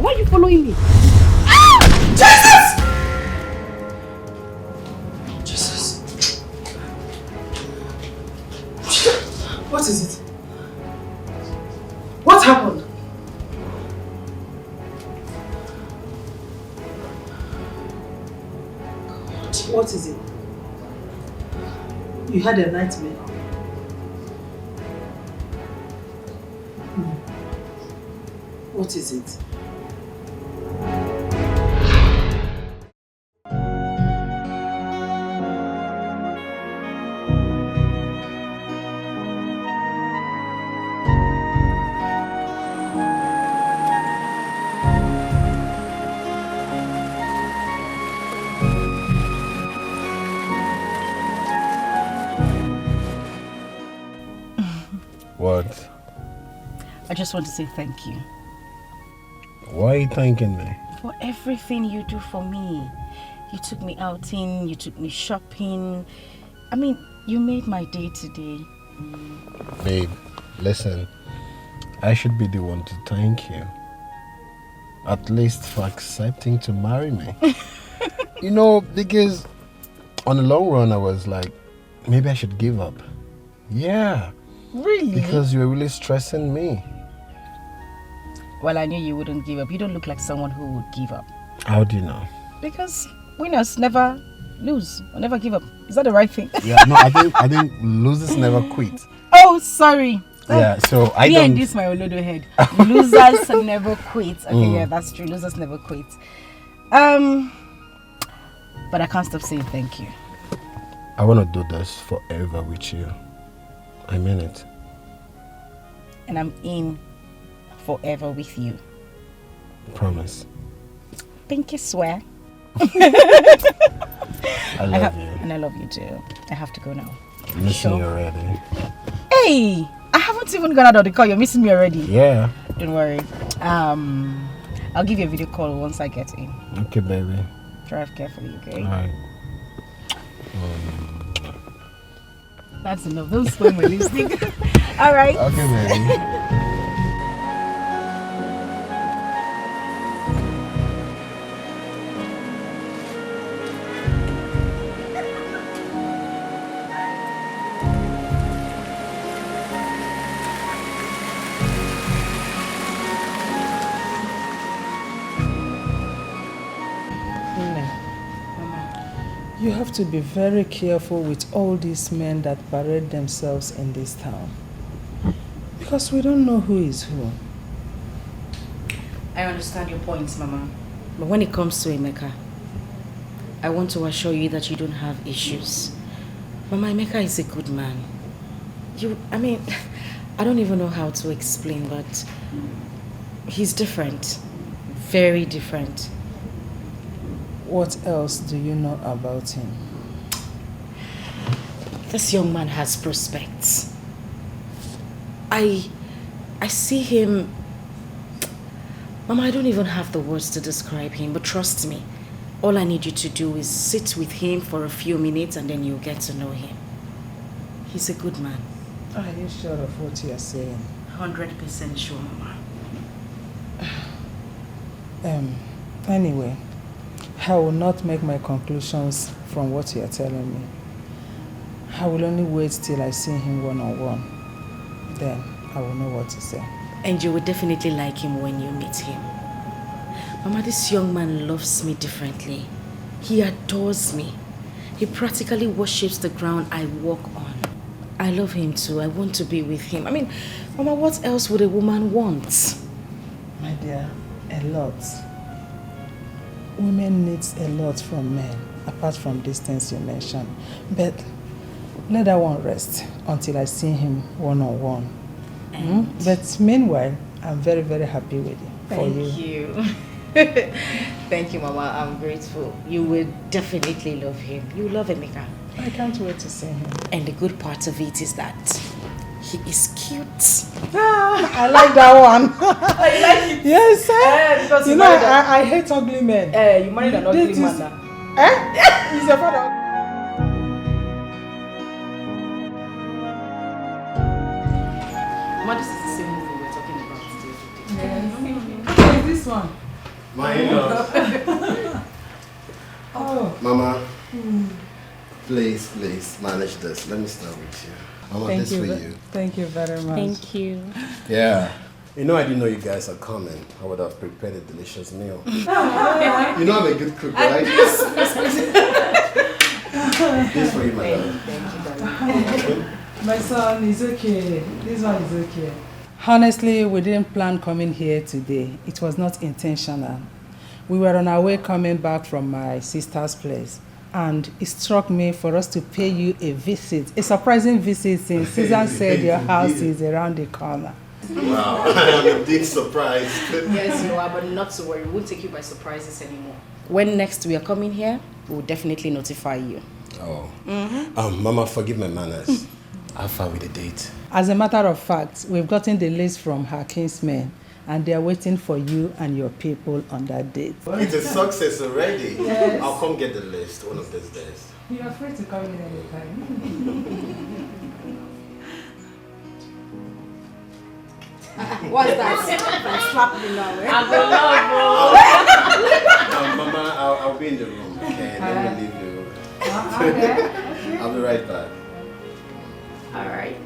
Why are you following me? Jesus! Jesus. What is it? What happened? What is it? You had a nightmare. What is it? What? I just want to say thank you. Why are you thanking me? For everything you do for me. You took me outing, you took me shopping. I mean, you made my day today. Babe, listen. I should be the one to thank you. At least for accepting to marry me. You know, because on the long run I was like, maybe I should give up. Yeah. Really? Because you were really stressing me. Well, I knew you wouldn't give up. You don't look like someone who would give up. How do you know? Because winners never lose or never give up. Is that the right thing? Yeah, no, I think losers never quit. Oh, sorry. Yeah, so I don't... don't... and this my Olodo head. Losers never quit. Okay, yeah, that's true. Losers never quit. But I can't stop saying thank you. I want to do this forever with you. I mean it. And I'm in forever with you. Promise. Pinky swear. I love you. And I love you too. I have to go now. Missing you already. Hey! I haven't even gone out of the car. You're missing me already. Yeah. Don't worry. I'll give you a video call once I get in. Okay, baby. Drive carefully, okay? Alright. That's enough. Don't spoil my lipstick. Alright. Okay, baby. You have to be very careful with all these men that parade themselves in this town. Because we don't know who is who. I understand your points, Mama. But when it comes to Emeka, I want to assure you that you don't have issues. Mama, Emeka is a good man. I mean, I don't even know how to explain, but he's different. Very different. What else do you know about him? This young man has prospects. I see him... Mama, I don't even have the words to describe him, but trust me, all I need you to do is sit with him for a few minutes and then you'll get to know him. He's a good man. Are you sure of what you are saying? 100% sure, Mama. Anyway, I will not make my conclusions from what you are telling me. I will only wait till I see him one-on-one. Then I will know what to say. And you will definitely like him when you meet him. Mama, this young man loves me differently. He adores me. He practically worships the ground I walk on. I love him too. I want to be with him. I mean, Mama, what else would a woman want? My dear, a lot. Women need a lot from men, apart from these things you mentioned. But let that one rest until I see him one-on-one. But meanwhile, I'm very, very happy with you. Thank you. Thank you, Mama. I'm grateful. You will definitely love him. You love Emeka. I can't wait to see him. And the good part of it is that he is cute. I like that one. I like it. Yes, sir. You know, I hate ugly men. You married an ugly man now. He's your father. Mama, this is the same movie we were talking about today. Yes. This one. My in-laws. Oh. Mama, please manage this. Let me start with you. Mama, this for you. Thank you very much. Thank you. Yeah. You know I didn't know you guys are coming. I would have prepared a delicious meal. You know I'm a good cook, right? This for you, my love. Thank you. My son, it's okay. This one is okay. Honestly, we didn't plan coming here today. It was not intentional. We were on our way coming back from my sister's place. And it struck me for us to pay you a visit. A surprising visit since Susan said your house is around the corner. Wow, I'm indeed surprised. Yes, you are, but not to worry. We won't take you by surprises anymore. When next we are coming here, we'll definitely notify you. Oh. Mama, forgive my manners. How far with the date? As a matter of fact, we've gotten the list from her kinsmen, and they are waiting for you and your people on that date. It's a success already. Yes. I'll come get the list one of these days. You are free to come in anytime. What's that? Slap me now, eh? Mama, I'll be in the room, okay? Let me leave you. Okay. I'll be right back. Alright.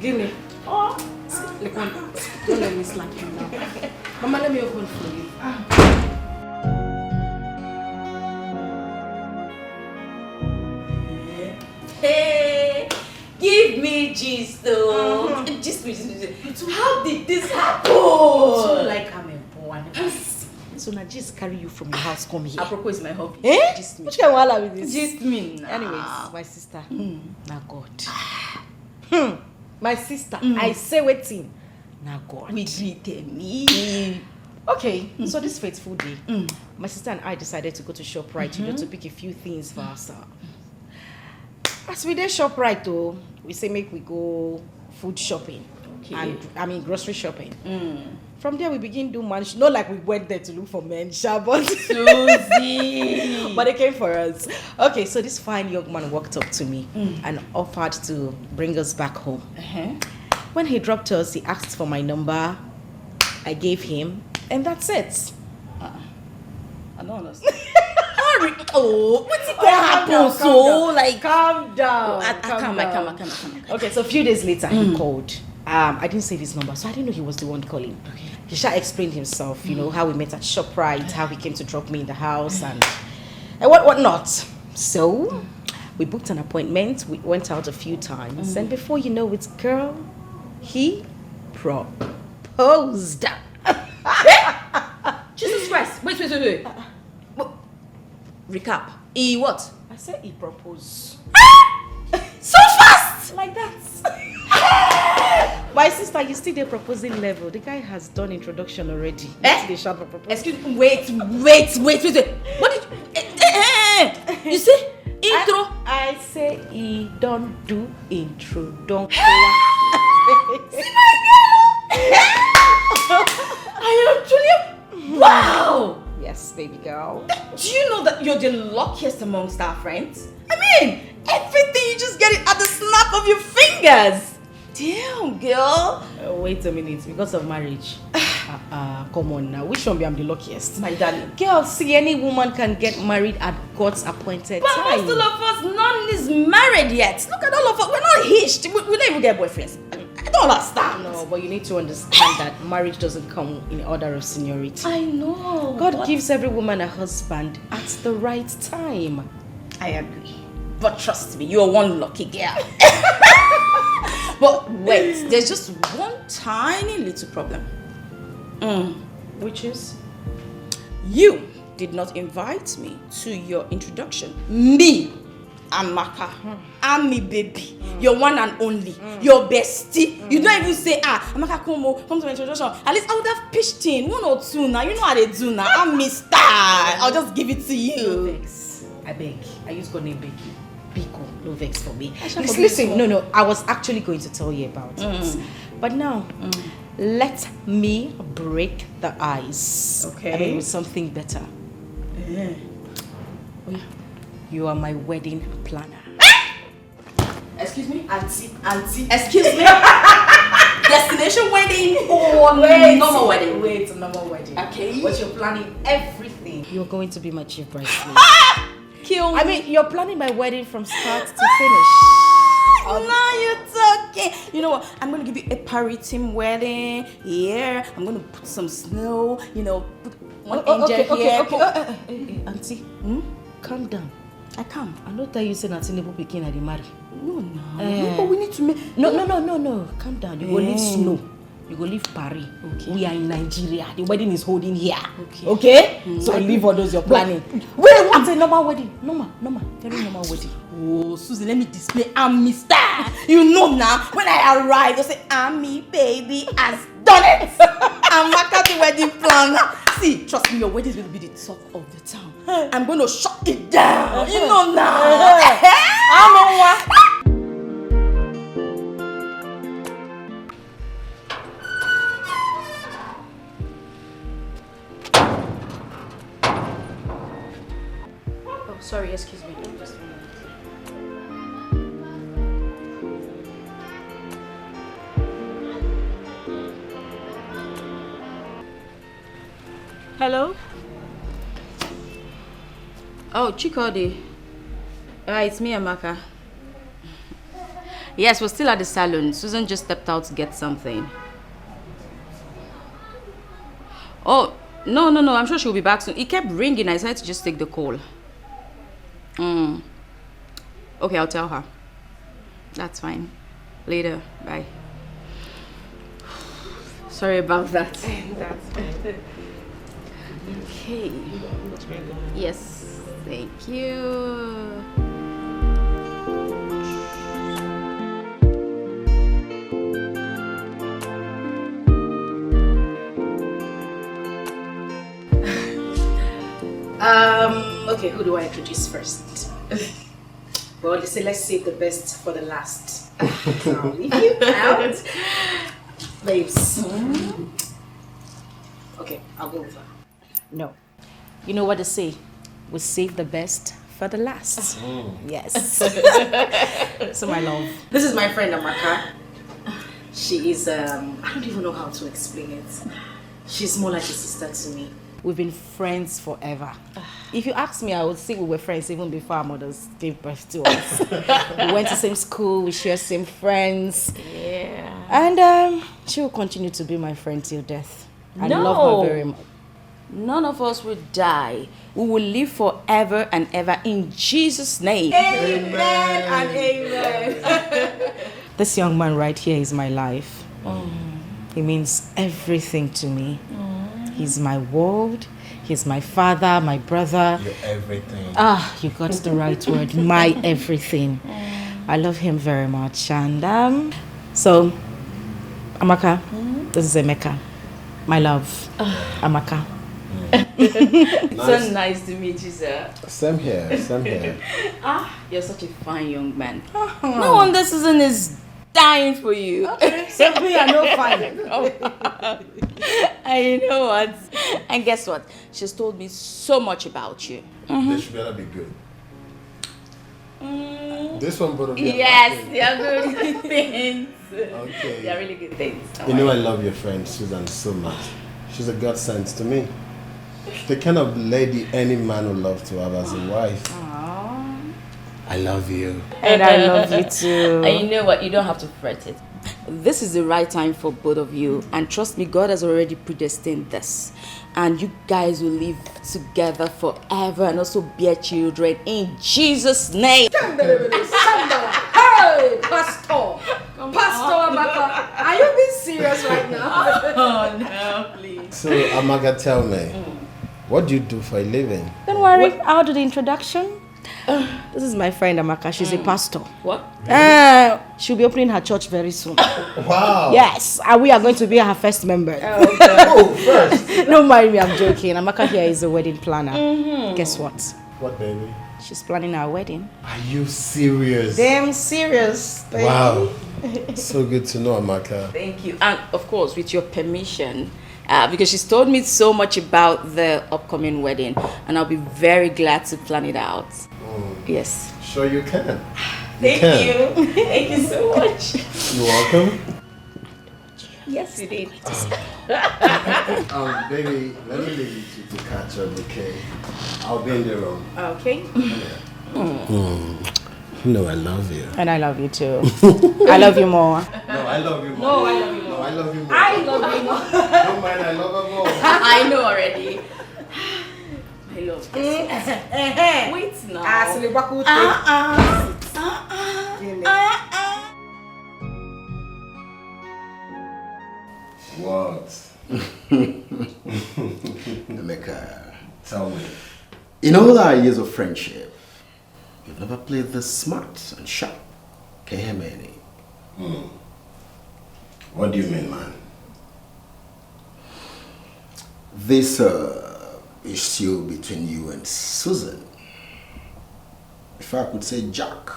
Give me. Like one. Don't let me slap you now. Mama, let me open for you. Hey, give me gist though. Gist me. How did this happen? So like I'm a boy. So now just carry you from your house, come here. Apropos is my hobby. Eh? Gist me. Which kind of wahala with this? Gist me now. Anyways, my sister. Now God. My sister. I say waiting. Now God. We greeted me. Okay, so this fateful day, my sister and I decided to go to ShopRite, you know, to pick a few things for ourselves. As we did ShopRite though, we say make we go food shopping. Okay. And grocery shopping. From there we begin do manage. Not like we went there to look for men, but Susie. but they came for us. Okay, so this fine young man walked up to me and offered to bring us back home. When he dropped us, he asked for my number. I gave him, and that's it. I don't understand. Hurry. Oh, what's it gonna happen? Calm So, down. like, Calm down. I come. Okay, so a few days later, he called. I didn't save his number, so I didn't know he was the one calling. Okay. He shall explain himself, you know, how we met at ShopRite, how he came to drop me in the house, and what not. So, we booked an appointment. We went out a few times, and before you know it, girl, he proposed. Jesus Christ. Wait. Recap. He what? I said he proposed. So fast! Like that. My sister, you still the proposing level. The guy has done introduction already. The shop of proposal. Excuse me. Wait. What did you... You see? Intro. I say he don't do introduction. See my girl. I am truly... Wow! Yes, baby girl. Do you know that you're the luckiest amongst our friends? I mean, everything you just get it at the snap of your fingers. Damn, girl. Wait a minute, because of marriage. Come on now. Which one be I'm the luckiest? My darling. Girl, see, any woman can get married at God's appointed But time. most of us, none is married yet. Look at all of us. We're not hitched. We don't even get boyfriends. I don't understand. No, but you need to understand that marriage doesn't come in order of seniority. I know. God gives every woman a husband at the right time. I agree. But trust me, you're one lucky girl. But wait, there's just one tiny little problem. Which is? You did not invite me to your introduction. Me, Amaka, I'm me baby, your one and only, your bestie. You don't even say, Amaka, come to my introduction. At least I would have pitched in 1 or 2 now. You know how they do now. I'm Mr. I'll just give it to you. Vex. I beg. I use God name beg you. Biko, no vex for me. forgive Listen, you. no. I was actually going to tell you about it. But now, let me break the ice. Okay. I mean, with something better. Oh, yeah. You are my wedding planner. Excuse me? Auntie. Excuse me? Destination wedding or normal wedding? Wait, normal wedding. Okay. But you're planning everything. You're going to be my chief bridesmaid. Kill me. I mean, you're planning my wedding from start to finish. Now you're talking. You know what? I'm gonna give you a party team wedding. Yeah. I'm gonna put some snow. You know, put one angel here. Okay. Auntie, calm down. I can't. I know that you said Auntie Nebo Pekin and marry. No. But we need to make. No. Calm down. You go leave snow. You go leave Paris. Okay. We are in Nigeria. The wedding is holding here. Okay? So leave all those you're planning. Wait, what's a normal wedding? Normal. Very normal wedding. Oh, Susie, let me display I'm Mr. You know now, when I arrive, they'll say, I'm me, baby, has done it. I'm Maka the wedding planner. See, trust me, your wedding is going to be the talk of the town. I'm going to shut it down. You know now. I'm on one. Sorry, excuse me. Just a minute. Hello? Oh, Chikodi. It's me, Amaka. Yes, we're still at the salon. Susan just stepped out to get something. Oh, no. I'm sure she'll be back soon. It kept ringing. I decided to just take the call. Okay, I'll tell her. That's fine. Later. Bye. Sorry about that. That's fine. Okay. Yes. Thank you. Okay, who do I introduce first? Well, they say let's save the best for the last. I'll leave you out. Babes. Okay, I'll go with her. No. You know what they say? We save the best for the last. Yes. So my love. This is my friend Amaka. She is, I don't even know how to explain it. She's more like a sister to me. We've been friends forever. If you ask me, I would say we were friends even before our mothers gave birth to us. We went to same school, we share same friends. Yeah. And she will continue to be my friend till death. I love her very much. None of us will die. We will live forever and ever in Jesus' name. Amen and amen. This young man right here is my life. He means everything to me. He's my world. He's my father, my brother. You're everything. You got the right word. My everything. I love him very much. And so, Amaka, this is Emeka. My love, Amaka. So nice to meet you, sir. Same here. You're such a fine young man. No wonder Susan is dying for you. Simply, I know fine. And you know what? And guess what? She's told me so much about you. This better be good. This one better be Yes, they're good things. Okay. They're really good things. You know I love your friend Susan so much. She's a godsend to me. The kind of lady any man would love to have as a wife. Aww. I love you. And I love you too. And you know what? You don't have to fret it. This is the right time for both of you. And trust me, God has already predestined this. And you guys will live together forever and also bear children in Jesus' name. Hey, Pastor! Pastor Amaka, are you being serious right now? Oh, no, please. So Amaka, tell me, what do you do for a living? Don't worry, I'll do the introduction. This is my friend Amaka. She's a pastor. What? She'll be opening her church very soon. Wow. Yes, and we are going to be her first member. Oh, first. Don't mind me, I'm joking. Amaka here is a wedding planner. Guess what? What, baby? She's planning our wedding. Are you serious? Damn serious. Baby. Wow. So good to know, Amaka. Thank you. And of course, with your permission, because she's told me so much about the upcoming wedding, and I'll be very glad to plan it out. Yes. Sure you can. Thank you. Thank you so much. You're welcome. Yes, you did. Baby, let me leave you to catch up, okay? I'll be in the room. Okay. No, I love you. And I love you too. I love you more. No, I love you more. No, I love you more. No, I love you more. I love you more. Don't mind, I love her more. I know already. My love. Wait now. What? Emeka, tell me. In all our years of friendship, you've never played this smart and sharp. Can you hear me? What do you mean, man? This issue between you and Susan. If I could say Jack,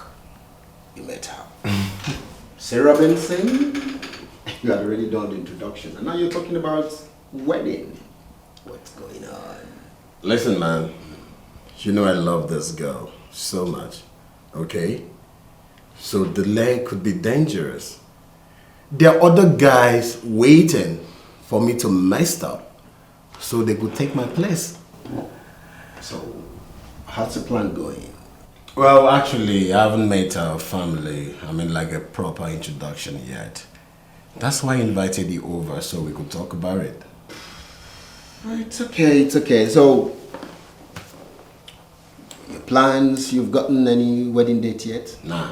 you met her. Sarah Benson, you had already done the introduction, and now you're talking about wedding. What's going on? Listen, man. You know I love this girl so much, okay? So delay could be dangerous. There are other guys waiting for me to mess up so they could take my place. So, how's the plan going? Well, actually, I haven't met her family. I mean, like a proper introduction yet. That's why I invited you over so we could talk about it. It's okay, it's okay. So, your plans, you've gotten any wedding date yet? Nah.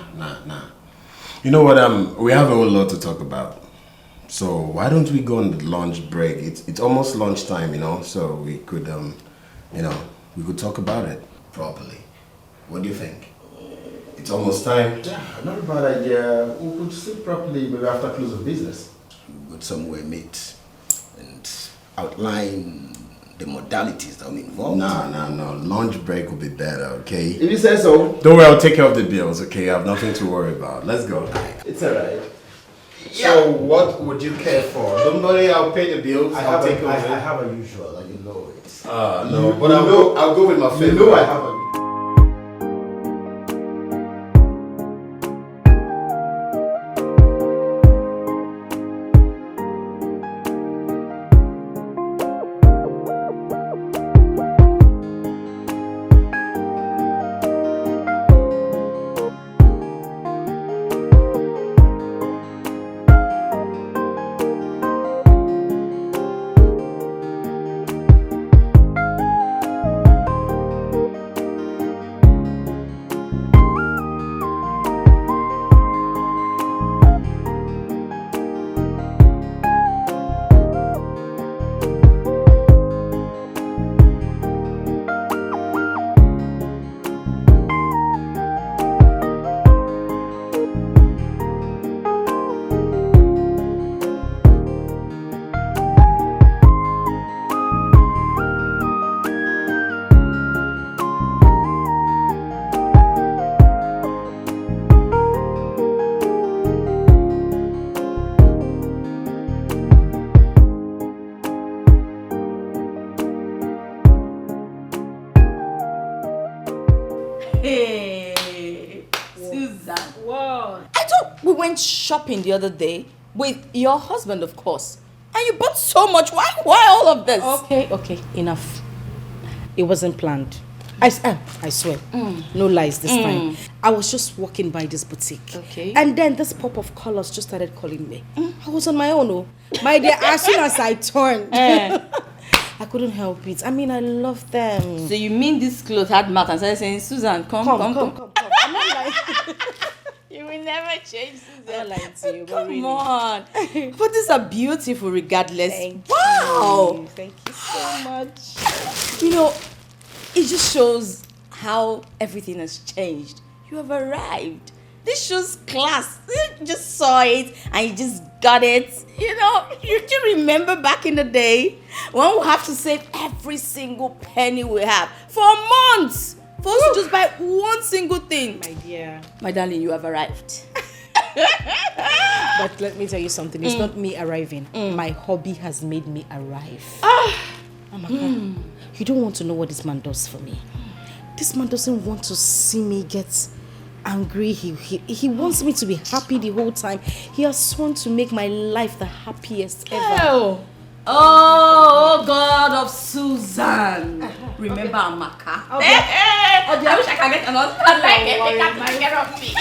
You know what, we have a whole lot to talk about. So why don't we go on the lunch break? It's almost lunchtime, you know, so we could, we could talk about it properly. What do you think? It's almost time. Yeah, not a bad idea. We could sit properly maybe after close of business. We could somewhere meet and outline the modalities that will be involved. No. Lunch break will be better, okay? If you say so. Don't worry, I'll take care of the bills, okay? I have nothing to worry about. Let's go. It's alright. Yeah. So, what would you care for? Don't worry, I'll pay the bills. I'll take care of it. I have a usual, and you know it. No, but I'll go with my favorite. You know I have a Shopping the other day with your husband, of course, and you bought so much. Why all of this? Okay, enough. It wasn't planned. I swear, no lies this time. I was just walking by this boutique, and then this pop of colors just started calling me. I was on my own, my dear. As soon as I turned, I couldn't help it. I mean, I love them. So you mean this clothes had mouth and started saying, Susan, come. I'm not like. You will never change, Susan. I'm lying to you, Come really. on. But these are beautiful regardless. Thank you. Thank you so much. You know, it just shows how everything has changed. You have arrived. This shows class. You just saw it and you just got it. You know, you remember back in the day when we have to save every single penny we have for months. For us to just buy one single thing. My dear. My darling, you have arrived. But let me tell you something. It's not me arriving. My hobby has made me arrive. Amaka, you don't want to know what this man does for me. This man doesn't want to see me get angry. He wants me to be happy the whole time. He has sworn to make my life the happiest ever. Oh, God of Susan. Remember Amaka. I wish I could get another husband like him. They can't take care of me.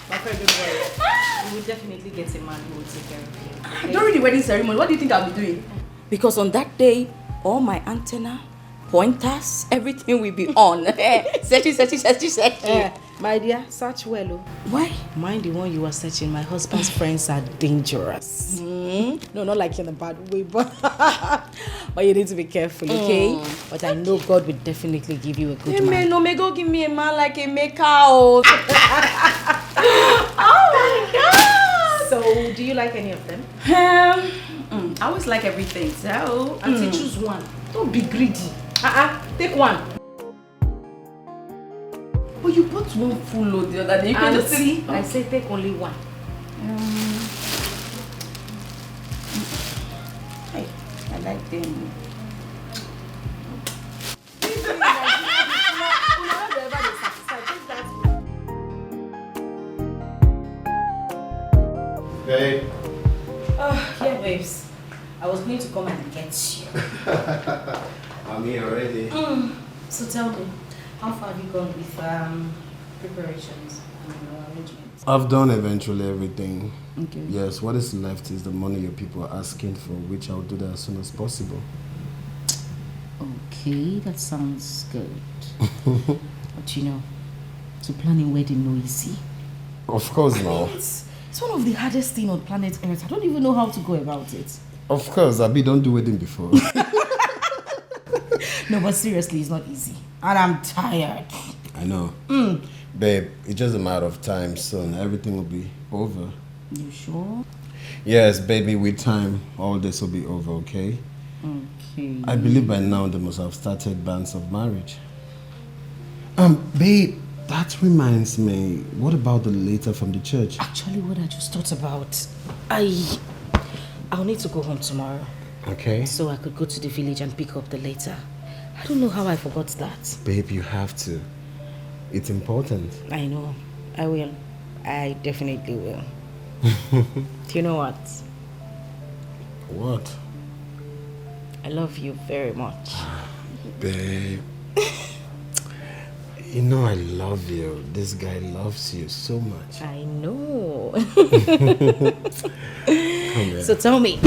My friend, don't worry. We will definitely get a man who will take care of you. Okay? During the wedding ceremony, what do you think I'll be doing? Because on that day, all my antenna, pointers, everything will be on. Searching. My dear, search well. Oh. Why? Mind the one you are searching. My husband's friends are dangerous. No, not like in a bad way, but you need to be careful, okay? But I know God will definitely give you a good man. No, may go give me a man like a maker. Oh my God! So, do you like any of them? I always like everything, so... Auntie, choose one. Don't be greedy. Take one. But you bought one full load the other day. You can just see. I say take only one. I like them. Babe. Yeah, babes. I was going to come and get you. I'm here already. So tell me, how far have you gone with preparations and arrangements? I've done eventually everything. Okay. Yes, what is left is the money your people are asking for, which I'll do that as soon as possible. Okay, that sounds good. But you know, to plan a wedding no easy. Of course not. It's one of the hardest things on planet Earth. I don't even know how to go about it. Of course, Abi don't do wedding before. No, but seriously, it's not easy. And I'm tired. I know. Babe, it's just a matter of time soon. Everything will be over. You sure? Yes, baby, with time, all this will be over, okay? Okay. I believe by now they must have started banns of marriage. Babe, that reminds me, what about the letter from the church? Actually, what I just thought about, I'll need to go home tomorrow. Okay. So I could go to the village and pick up the letter. I don't know how I forgot that. Babe, you have to. It's important. I know. I will. I definitely will. Do you know what? What? I love you very much. Babe. You know I love you. This guy loves you so much. I know. Come here. So tell me,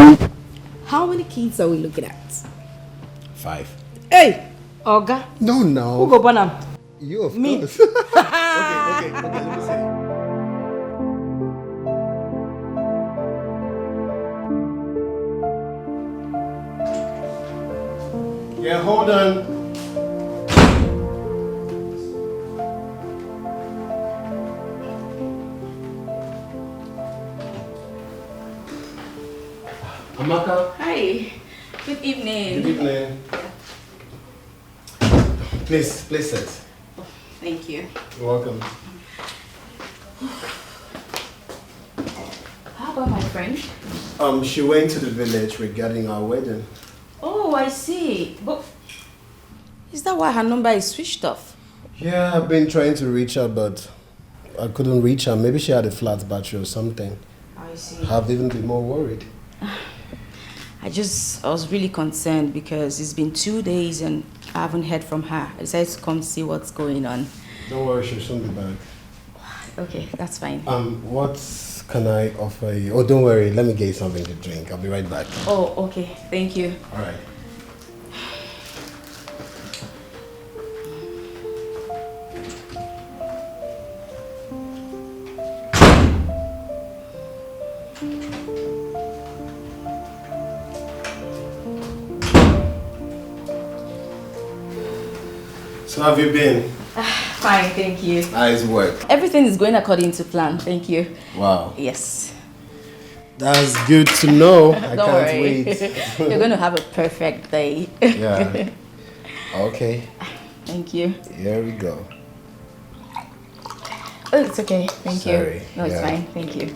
how many kids are we looking at? 5. Hey, Oga. No, no. Who go born am? You, of Me. course. Okay, let me see. Yeah, hold on. Amaka. Hi. Good evening. Good evening. Please sit. Thank you. You're welcome. How about my friend? She went to the village regarding our wedding. Oh, I see. But is that why her number is switched off? Yeah, I've been trying to reach her, but I couldn't reach her. Maybe she had a flat battery or something. I see. I've even been more worried. I was really concerned because it's been 2 days and I haven't heard from her. I decided to come see what's going on. Don't worry, she'll soon be back. Okay, that's fine. What can I offer you? Oh, don't worry. Let me get you something to drink. I'll be right back. Oh, okay. Thank you. All right. So how have you been? Fine, thank you. How's work? Everything is going according to plan. Thank you. Wow. Yes. That's good to know. I Don't can't worry. wait. You're going to have a perfect day. Yeah. Okay. Thank you. Here we go. Oh, it's okay. Thank Sorry. you. No, it's Yeah. fine. Thank you.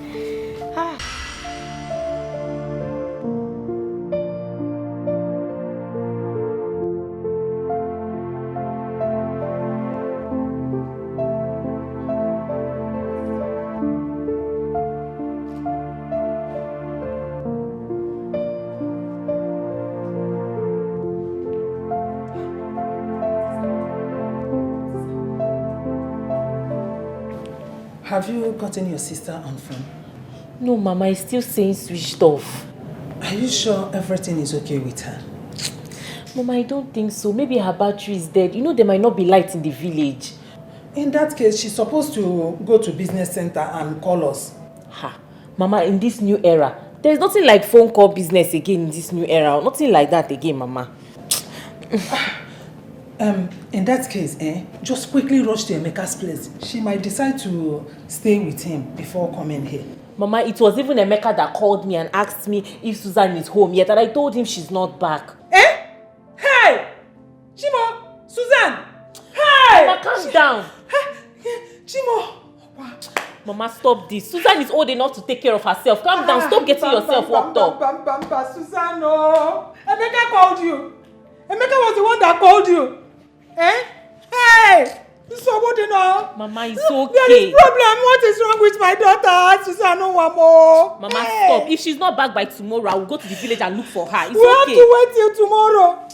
Have you gotten your sister on phone? No, Mama, it's still saying switched off. Are you sure everything is okay with her? Mama, I don't think so. Maybe her battery is dead. You know there might not be light in the village. In that case, she's supposed to go to business center and call us. Ha! Mama, in this new era, there's nothing like phone call business again in this new era. Nothing like that again, Mama. In that case, just quickly rush to Emeka's place. She might decide to stay with him before coming here. Mama, it was even Emeka that called me and asked me if Susan is home yet, and I told him she's not back. Hey! Chimo! Susan! Hey! Mama, calm down. Chimo! Mama, stop this. Susan is old enough to take care of herself. Calm down. Stop getting yourself worked up. Susan, no. Emeka called you. Emeka was the one that called you. Hey! So what do you know? Mama, it's okay. There is problem. What is wrong with my daughter? Susan, no one more. Mama, stop. If she's not back by tomorrow, I will go to the village and look for her. It's we have okay. to wait till tomorrow.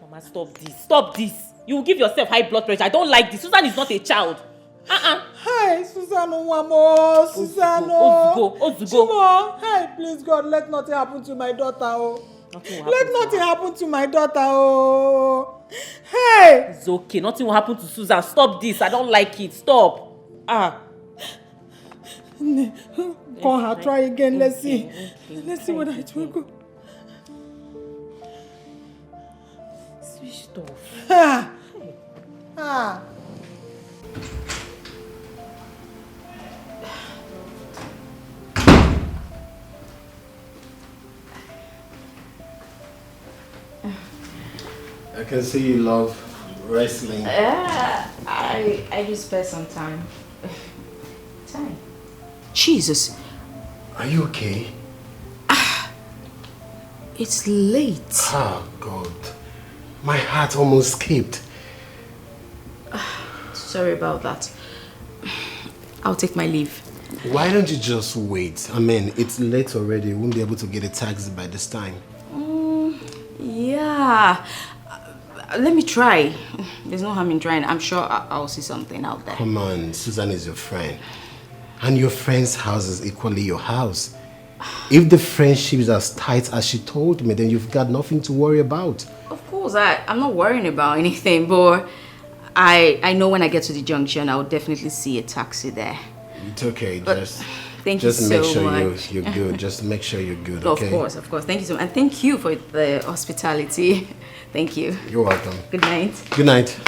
Mama, stop this. Stop this. You will give yourself high blood pressure. I don't like this. Susan is not a child. Hey, Susan, no one more. Susan, no. Ozugo. Hey, please, God, let nothing happen to my daughter. Oh. Let nothing happen to my daughter. Oh. Hey. It's okay. Nothing will happen to Susan. Stop this. I don't like it. Stop. Call her. Try again. Let's see. Let's see whether it will go. Switched off. I can see you love wrestling. I just spent some time. Jesus. Are you okay? It's late. Oh, God. My heart almost skipped. Sorry about that. I'll take my leave. Why don't you just wait? I mean, it's late already. You won't be able to get a taxi by this time. Yeah. Let me try. There's no harm in trying. I'm sure I'll see something out there. Come on, Susan is your friend. And your friend's house is equally your house. If the friendship is as tight as she told me, then you've got nothing to worry about. Of course, I'm not worrying about anything, but I know when I get to the junction, I'll definitely see a taxi there. It's okay, but thank just you make so sure much. you're good. Just make sure you're good, okay? Of course. Thank you so much. And thank you for the hospitality. Thank you. You're welcome. Good night. Good night.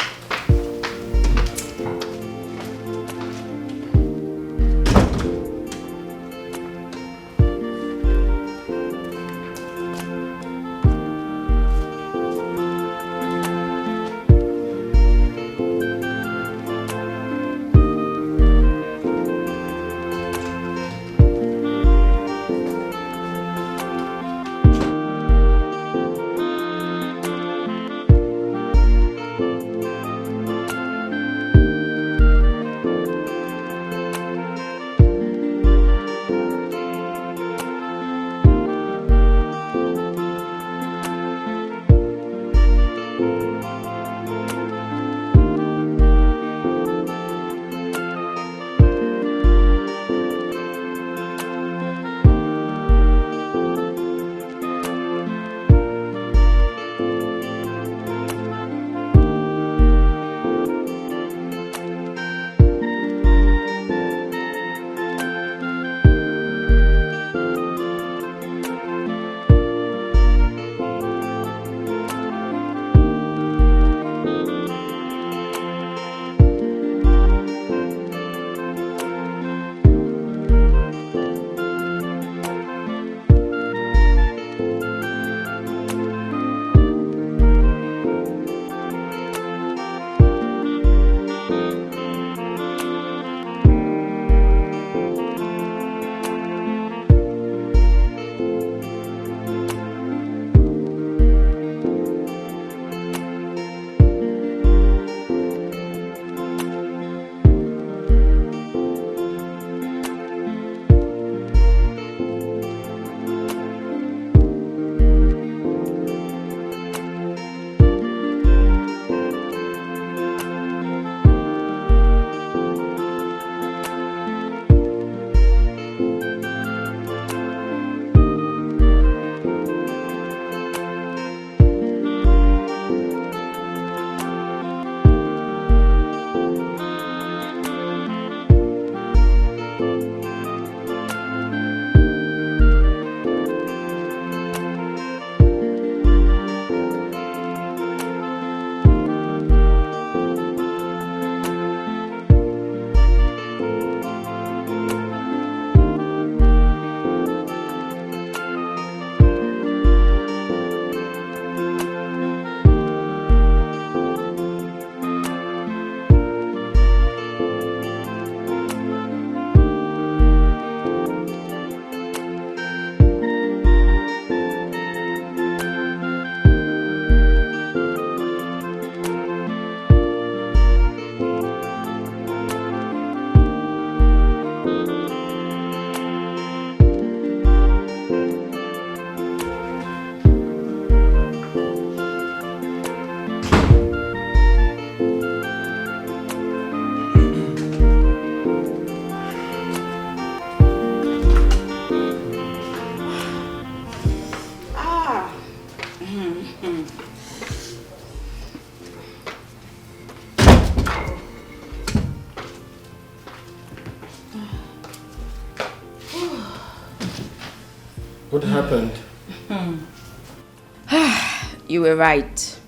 What happened? You were right.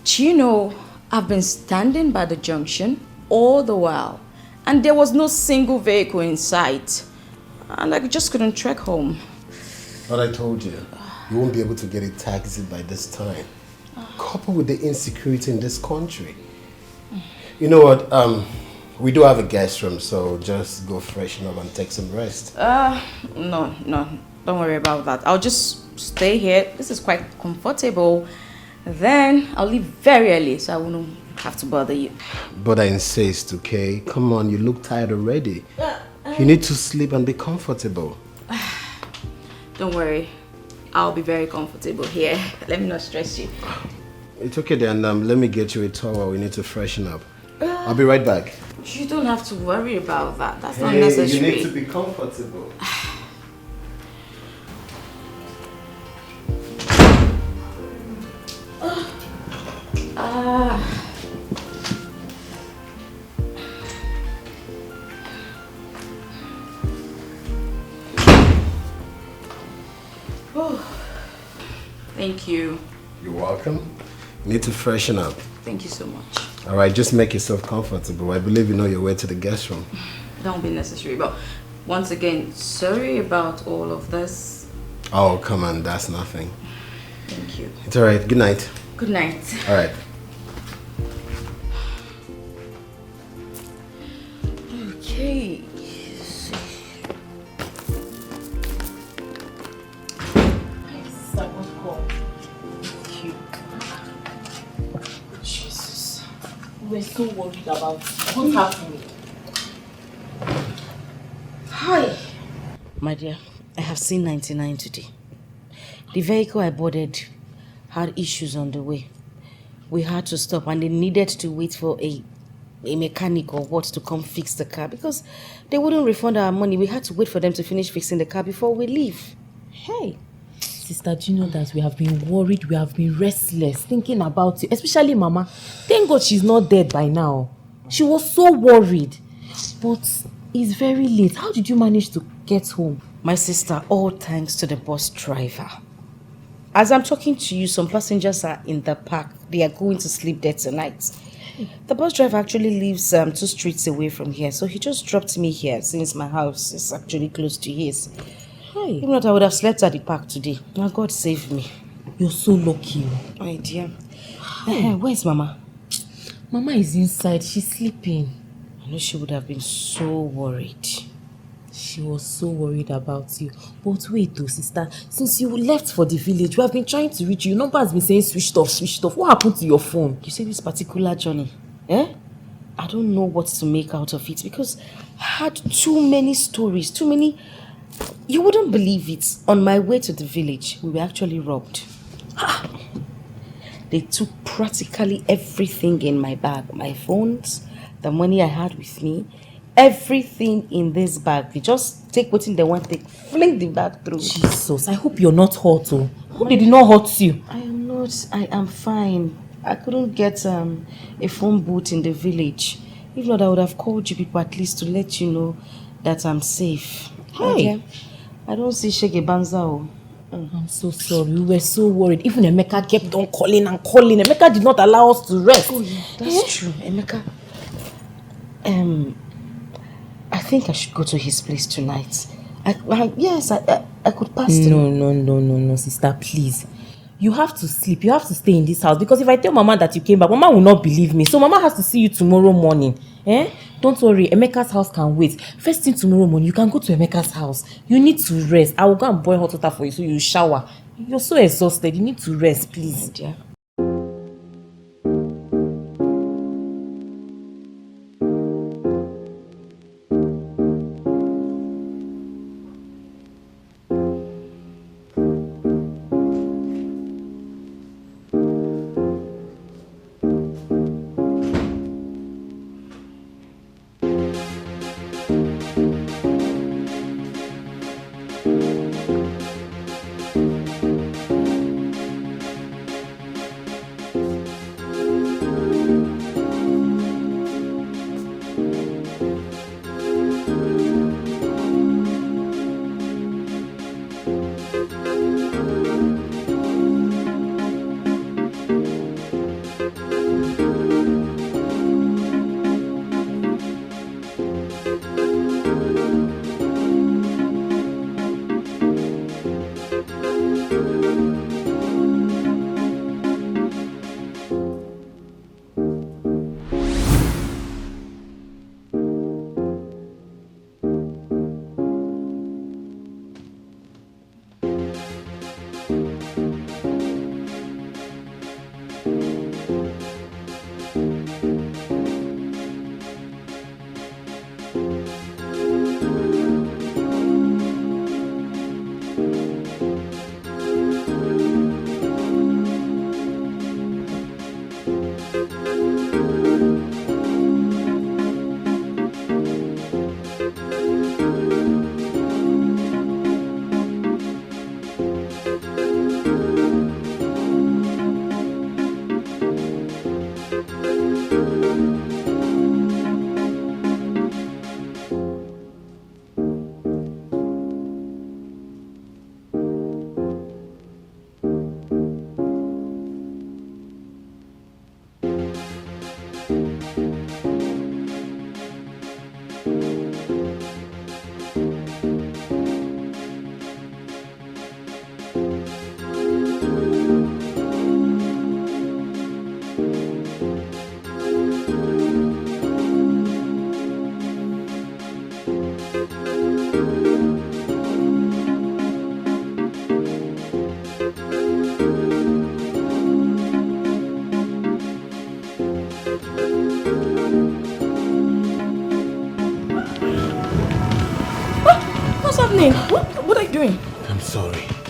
Do you know, I've been standing by the junction all the while, and there was no single vehicle in sight. And I just couldn't trek home. But I told you, you won't be able to get a taxi by this time. Coupled with the insecurity in this country. You know what? We do have a guest room, so just go freshen up and take some rest. No. Don't worry about that. I'll just stay here. This is quite comfortable. Then I'll leave very early, so I won't have to bother you. But I insist, okay? Come on, you look tired already. You need to sleep and be comfortable. Don't worry. I'll be very comfortable here. Let me not stress you. It's okay then. Let me get you a towel. We need to freshen up. I'll be right back. You don't have to worry about that. That's not necessary. You need to be comfortable. Thank you. You're welcome. You need to freshen up. Thank you so much. All right, just make yourself comfortable. I believe you know your way to the guest room. Don't be necessary, but once again, sorry about all of this. Oh, come on, that's nothing. Thank you. It's all right. Good night. Good night. All right. Okay. Jesus. We're so worried about what's happening. Hi. My dear, I have seen 99 today. The vehicle I boarded had issues on the way. We had to stop and they needed to wait for a mechanic or what to come fix the car because they wouldn't refund our money. We had to wait for them to finish fixing the car before we leave. Hey, sister, do you know that we have been worried, we have been restless, thinking about you, especially Mama. Thank God she's not dead by now. She was so worried. But it's very late. How did you manage to get home? My sister, all thanks to the bus driver. As I'm talking to you, some passengers are in the park. They are going to sleep there tonight. The bus driver actually lives 2 streets away from here, so he just dropped me here since my house is actually close to his. Hey. If not, I would have slept at the park today. Now God save me. You're so lucky. My dear. Where's Mama? Mama is inside. She's sleeping. I know she would have been so worried. She was so worried about you. But wait though, sister. Since you left for the village, we have been trying to reach you. Your number has been saying switched off, switched off. What happened to your phone? You see this particular journey? I don't know what to make out of it because I had too many stories, too many. You wouldn't believe it. On my way to the village, we were actually robbed. They took practically everything in my bag. My phones, the money I had with me, everything in this bag. They just take what they want, they fling the bag through. Jesus, I hope you're not hurt. Oh. I hope they did not hurt you. I am not. I am fine. I couldn't get a phone booth in the village. If not, I would have called you people at least to let you know that I'm safe. Hey. Okay? I don't see Shege Banza. I'm so sorry. We were so worried. Even Emeka kept on calling and calling. Emeka did not allow us to rest. Oh, yeah, that's true. Emeka. I think I should go to his place tonight. Yes, I could pass him. No, sister, please. You have to sleep. You have to stay in this house because if I tell Mama that you came back, Mama will not believe me. So Mama has to see you tomorrow morning. Don't worry, Emeka's house can wait. First thing tomorrow morning, you can go to Emeka's house. You need to rest. I will go and boil hot water for you so you shower. You're so exhausted. You need to rest, please. Dear.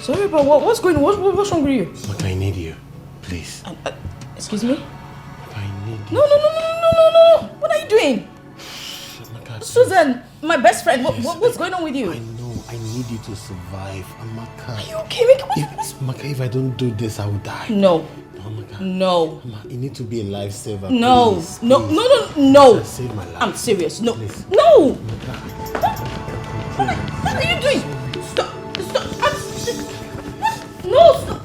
Sorry, but what's going on? What's wrong with you? Look, I need you. Please. Excuse me? I need you. No. What are you doing? Amaka, Susan, my best friend, what's going on with you? I know. I need you to survive. Amaka. Are you okay? Amaka, if I don't do this, I will die. No. Amaka. No. Amaka, you need to be a lifesaver. No. Please, No. please. No. Save my life. I'm serious. No. Please. No. Amaka. What are you doing? Stop. No, stop.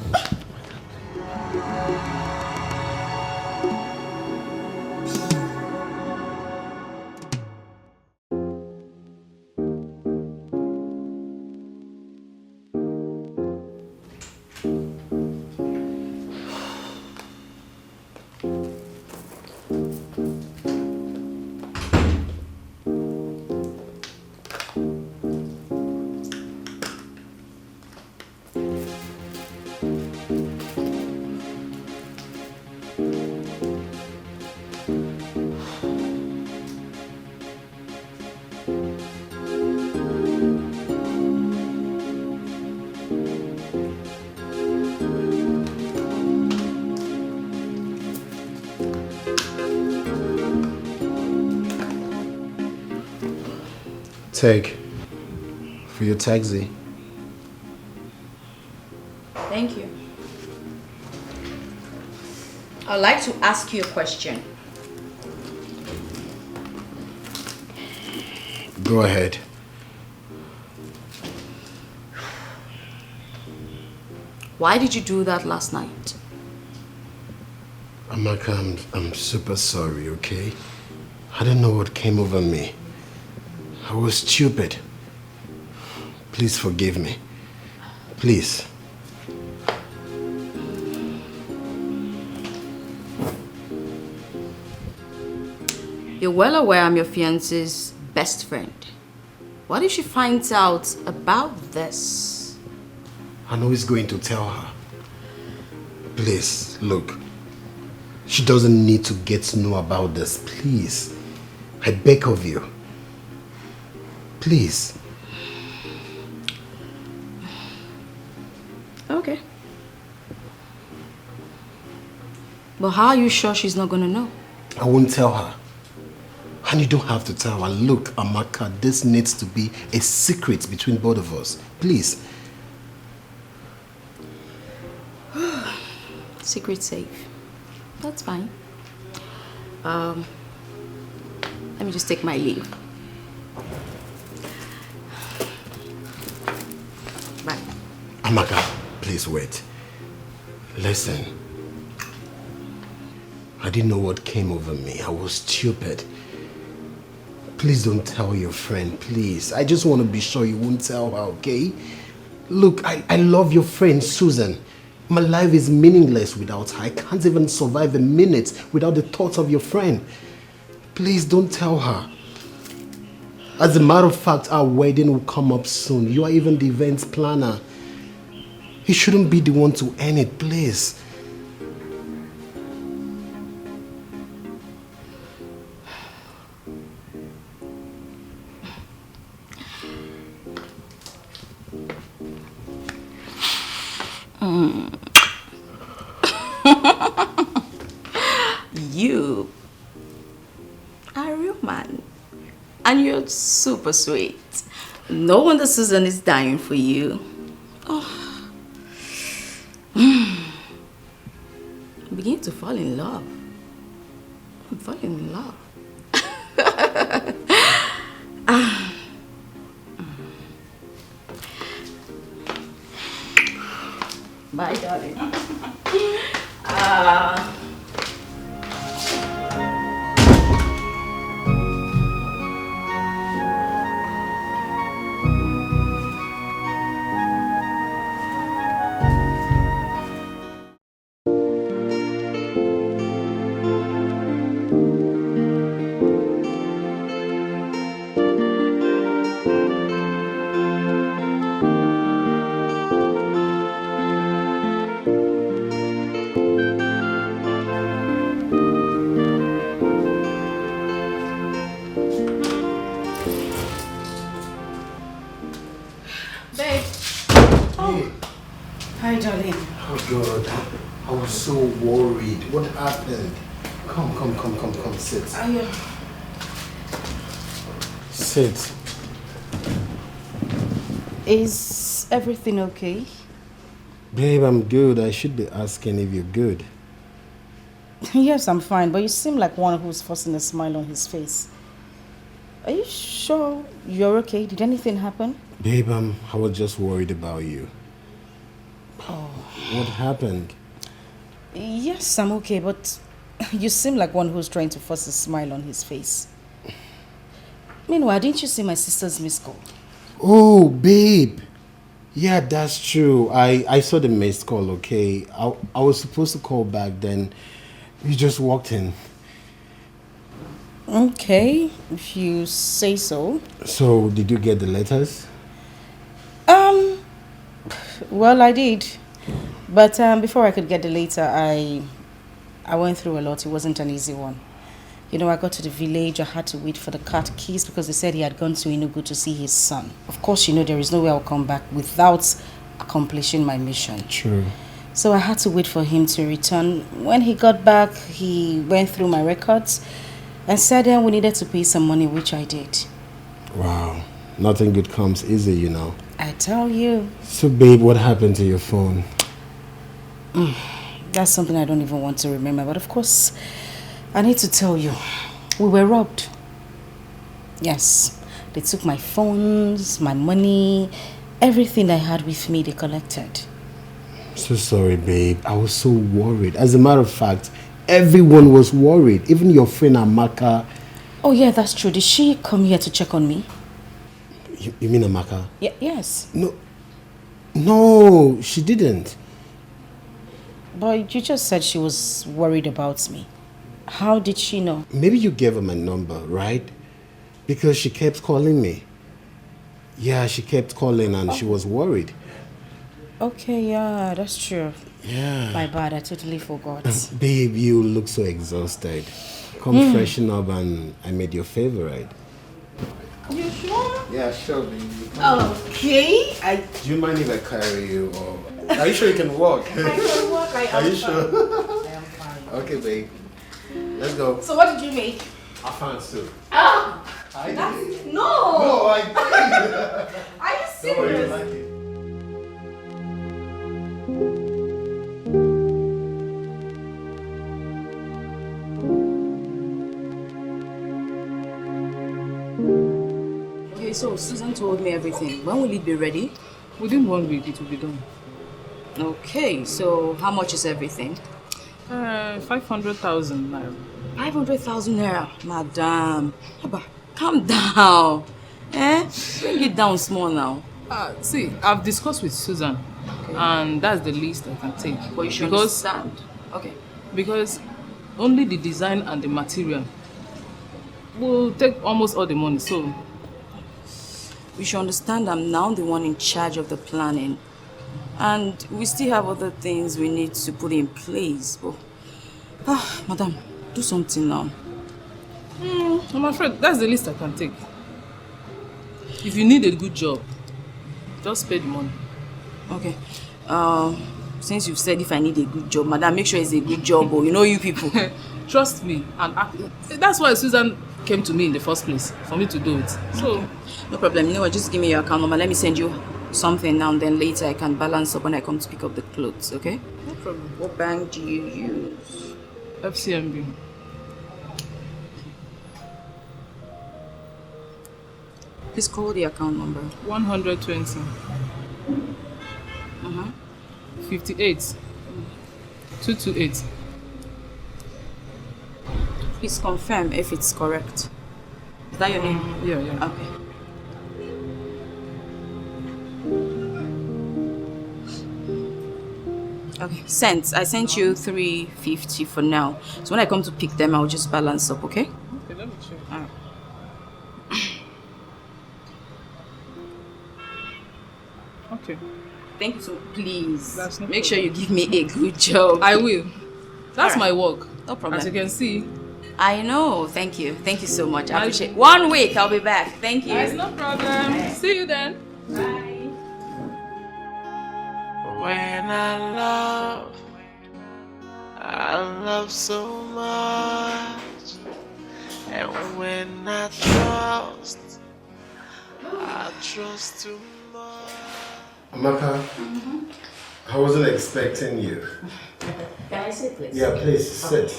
Take for your taxi. Thank you. I'd like to ask you a question. Go ahead. Why did you do that last night? Amaka, I'm super sorry, okay? I don't know what came over me. I was stupid. Please forgive me. Please. You're well aware I'm your fiancé's best friend. What if she finds out about this? I know he's going to tell her. Please, look. She doesn't need to get to know about this. Please. I beg of you. Please. Okay. But how are you sure she's not gonna know? I won't tell her. And you don't have to tell her. Look, Amaka, this needs to be a secret between both of us. Please. Secret safe. That's fine. Let me just take my leave. Bye. Amaka, please wait. Listen. I didn't know what came over me. I was stupid. Please don't tell your friend, please. I just want to be sure you won't tell her, okay? Look, I love your friend, Susan. My life is meaningless without her. I can't even survive a minute without the thoughts of your friend. Please don't tell her. As a matter of fact, our wedding will come up soon. You are even the events planner. He shouldn't be the one to end it, please. You are a real man. And you're super sweet. No wonder Susan is dying for you. Oh. I'm beginning to fall in love. I'm falling in love. Bye, darling. worried. What happened? Come, sit. Sit. Is everything okay? Babe, I'm good. I should be asking if you're good. Yes, I'm fine, but you seem like one who's forcing a smile on his face. Are you sure you're okay? Did anything happen? Babe, I was just worried about you. Oh. What happened? Yes, I'm okay, but you seem like one who's trying to force a smile on his face. Meanwhile, didn't you see my sister's missed call? Oh, babe. Yeah, that's true. I saw the missed call, okay? I was supposed to call back then. You just walked in. Okay, if you say so. So, did you get the letters? Well, I did. But before I could get the letter, I went through a lot. It wasn't an easy one. You know, I got to the village. I had to wait for the cat keys because they said he had gone to Enugu to see his son. Of course, you know, there is no way I'll come back without accomplishing my mission. True. So I had to wait for him to return. When he got back, he went through my records and said we needed to pay some money, which I did. Wow. Nothing good comes easy, you know. I tell you. So, babe, what happened to your phone? That's something I don't even want to remember. But of course, I need to tell you. We were robbed. Yes. They took my phones, my money, everything I had with me, they collected. So sorry, babe. I was so worried. As a matter of fact, everyone was worried. Even your friend Amaka. Oh, yeah, that's true. Did she come here to check on me? You mean Amaka? Yeah, yes. No, she didn't. But you just said she was worried about me. How did she know? Maybe you gave her my number, right? Because she kept calling me. Yeah, she kept calling and she was worried. Okay, yeah, that's true. Yeah. My bad, I totally forgot. Babe, you look so exhausted. Come freshen up and I made your favorite. You sure? Yeah, sure, baby. Okay. Do you mind if I carry you? Or are you sure you can walk? I can walk. Are you sure? I am fine. Okay, babe. Let's go. So what did you make? I found soup. Ah! I did. No! No, I did. Are you Don't worry, serious? you like it. Okay, so Susan told me everything. When will it be ready? Within 1 week, it will be done. Okay, so how much is everything? 500,000 naira. 500,000 naira. Madam, Abba, calm down. Bring it down small now. See, I've discussed with Susan, and that's the least I can take. But you should understand. Okay. Because only the design and the material will take almost all the money, so... You should understand I'm now the one in charge of the planning. And we still have other things we need to put in place. But, madam, do something now. I'm afraid that's the least I can take. If you need a good job, just pay the money. Okay. Since you've said if I need a good job, madam, make sure it's a good job, or you know you people. Trust me, and that's why Susan came to me in the first place, for me to do it. So, okay. No problem. You know what? Just give me your account number. Let me send you something now, and then later I can balance up when I come to pick up the clothes, okay? no problem. What bank do you use? FCMB. Please call the account number. 120. 58. 228. Please confirm if it's correct. Is that your name? Yeah. Okay. Okay, sent. I sent you 350 for now. So when I come to pick them, I'll just balance up, okay? Okay, let me check. Alright. Okay. Thank you so please. That's no make problem. sure you give me a good job. I will. That's Alright. my work. No problem. As you can see. I know. Thank you. Thank you so much. I appreciate it. 1 week, I'll be back. Thank you. There's no problem. Bye. See you then. Bye. When I love, I I love so much, and when I trust too much. Amaka, I wasn't expecting you. Can I sit, please? Yeah, please sit.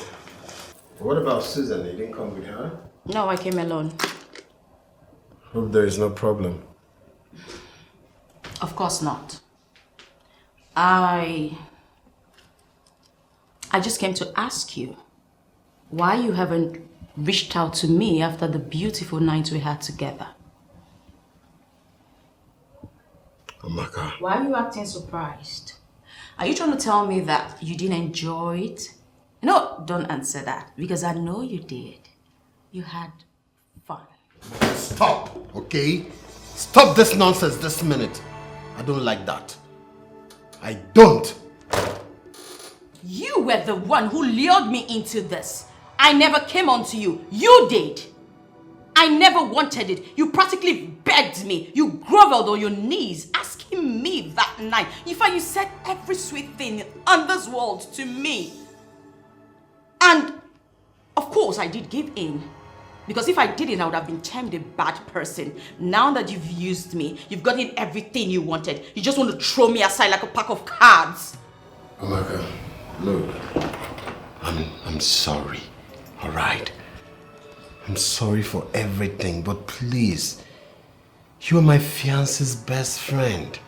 What about Susan? You didn't come with her? No, I came alone. Hope there is no problem. Of course not. I just came to ask you why you haven't reached out to me after the beautiful night we had together. Amaka. Why are you acting surprised? Are you trying to tell me that you didn't enjoy it? No, don't answer that, because I know you did. You had fun. Stop, okay? Stop this nonsense this minute. I don't like that. I don't. You were the one who lured me into this. I never came on to you. You did. I never wanted it. You practically begged me. You groveled on your knees, asking me that night. In fact, you said every sweet thing on this world to me. And, of course, I did give in. Because if I didn't, I would have been termed a bad person. Now that you've used me, you've gotten everything you wanted. You just want to throw me aside like a pack of cards. Amaka, look. I'm sorry, all right? I'm sorry for everything, but please, you are my fiancé's best friend.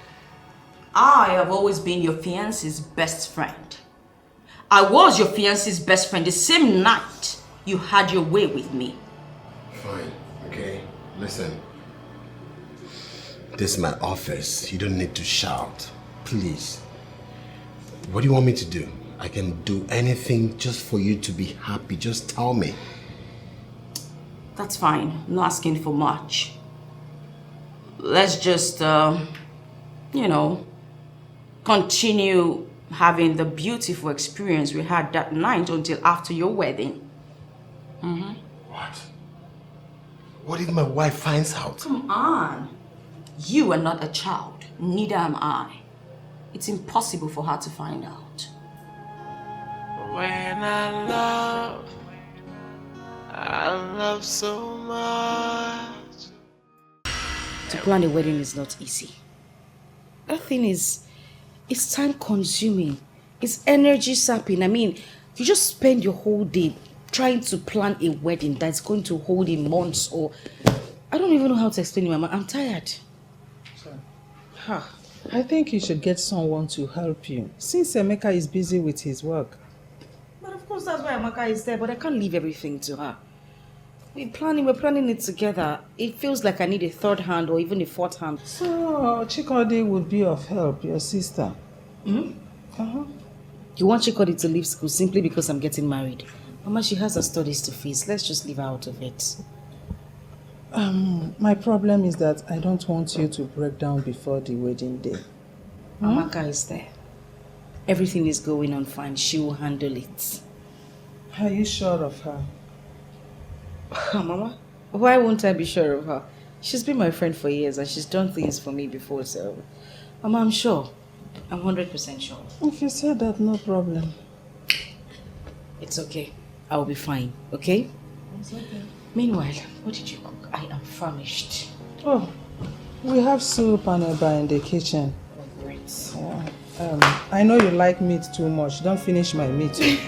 I have always been your fiancé's best friend. I was your fiancé's best friend the same night you had your way with me. Fine, okay? Listen. This is my office. You don't need to shout. Please. What do you want me to do? I can do anything just for you to be happy. Just tell me. That's fine. I'm not asking for much. Let's just, continue having the beautiful experience we had that night until after your wedding. What? What if my wife finds out? Come on. You are not a child. Neither am I. It's impossible for her to find out. When I love so much. To plan a wedding is not easy. That thing is, it's time consuming. It's energy sapping. I mean, you just spend your whole day trying to plan a wedding that's going to hold in months or... I don't even know how to explain it, Mama. I'm tired. I think you should get someone to help you, since Emeka is busy with his work. But of course, that's why Amaka is there, but I can't leave everything to her. We're planning it together. It feels like I need a third hand or even a fourth hand. So, Chikodi would be of help, your sister. You want Chikodi to leave school simply because I'm getting married? Mama, she has her studies to face. Let's just leave her out of it. My problem is that I don't want you to break down before the wedding day. Amaka is there. Everything is going on fine. She will handle it. Are you sure of her? Mama, why won't I be sure of her? She's been my friend for years and she's done things for me before, so... Mama, I'm sure. I'm 100% sure. If you said that, no problem. It's okay. I'll be fine, okay? It's okay. Meanwhile, what did you cook? I am famished. Oh, we have soup and eba in the kitchen. Oh, great. Yeah. I know you like meat too much. Don't finish my meat.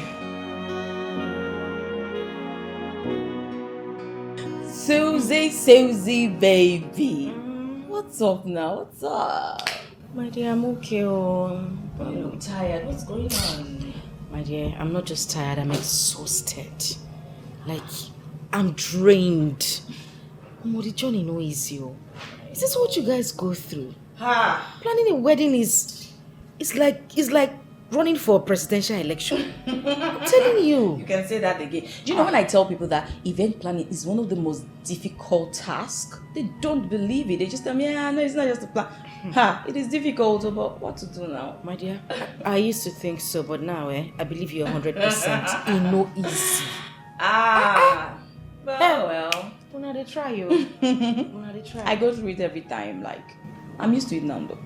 Susie, baby. What's up now? What's up? My dear, I'm okay. Oh. You look tired. What's going on? My dear, I'm not just tired, I'm exhausted. Like, I'm drained. The journey no easy. Is this what you guys go through? Planning a wedding is like running for a presidential election. I'm telling you. You can say that again. Do you know when I tell people that event planning is one of the most difficult tasks? They don't believe it. They just tell me, no, it's not just a plan. It is difficult, but what to do now? My dear, I used to think so, but now, I believe you're 100%. It's no easy. Well. Una dey try you. Una dey try. I go through it every time. Like, I'm used to it now, though.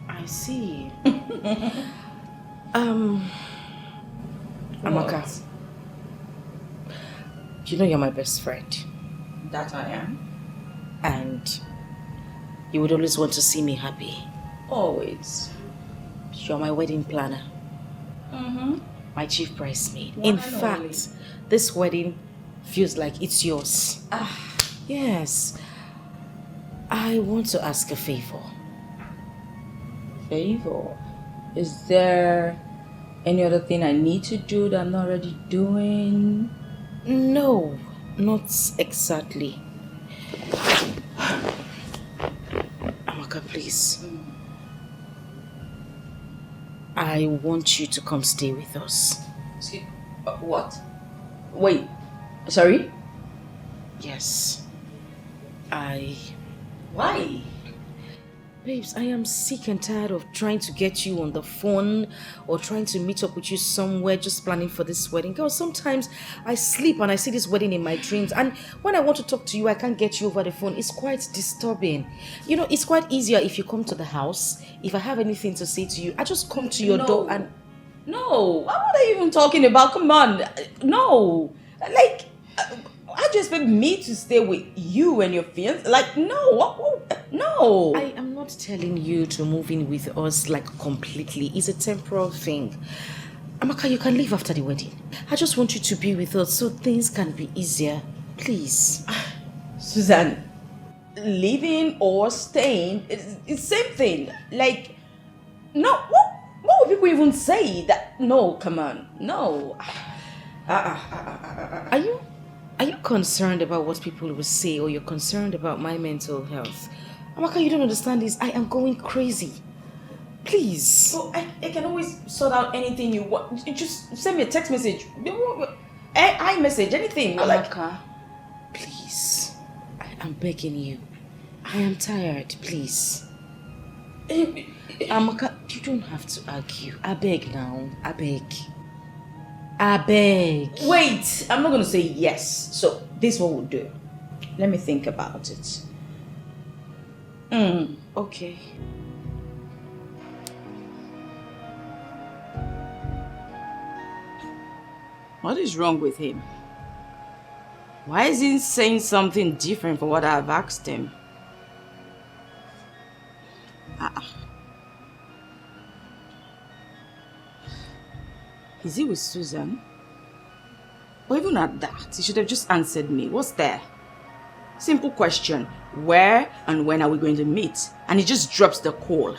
I see. Amaka, you know you're my best friend. That I am. And you would always want to see me happy. Always. You're my wedding planner. Mm-hmm. My chief bridesmaid. In fact, this wedding feels like it's yours. Yes. I want to ask a favor. Favor? Is there any other thing I need to do that I'm not already doing? No, not exactly. Amaka, please. I want you to come stay with us. Excuse, what? Wait, sorry? Yes. Why? Babes, I am sick and tired of trying to get you on the phone or trying to meet up with you somewhere just planning for this wedding. Girl, sometimes I sleep and I see this wedding in my dreams, and when I want to talk to you, I can't get you over the phone. It's quite disturbing. You know, it's quite easier if you come to the house. If I have anything to say to you, I just come to your door and... No, what are you even talking about? Come on. No. Like, how do you expect me to stay with you and your fiancé? Like, no. No. I am not telling you to move in with us like completely. It's a temporal thing. Amaka, you can leave after the wedding. I just want you to be with us so things can be easier. Please. Suzanne, leaving or staying is the same thing. Like, no, what would people even say? That, no, come on, no. Are you concerned about what people will say, or you're concerned about my mental health? Amaka, you don't understand this. I am going crazy. Please. Well, I can always sort out anything you want. You just send me a text message. iMessage, anything. Amaka, please. I am begging you. I am tired, please. Amaka, you don't have to argue. I beg now. I beg. Wait, I'm not going to say yes. So, this is what we'll do. Let me think about it. Okay. What is wrong with him? Why is he saying something different from what I've asked him? Is he with Susan? Or even at that, he should have just answered me. What's there? Simple question. Where and when are we going to meet? And he just drops the call.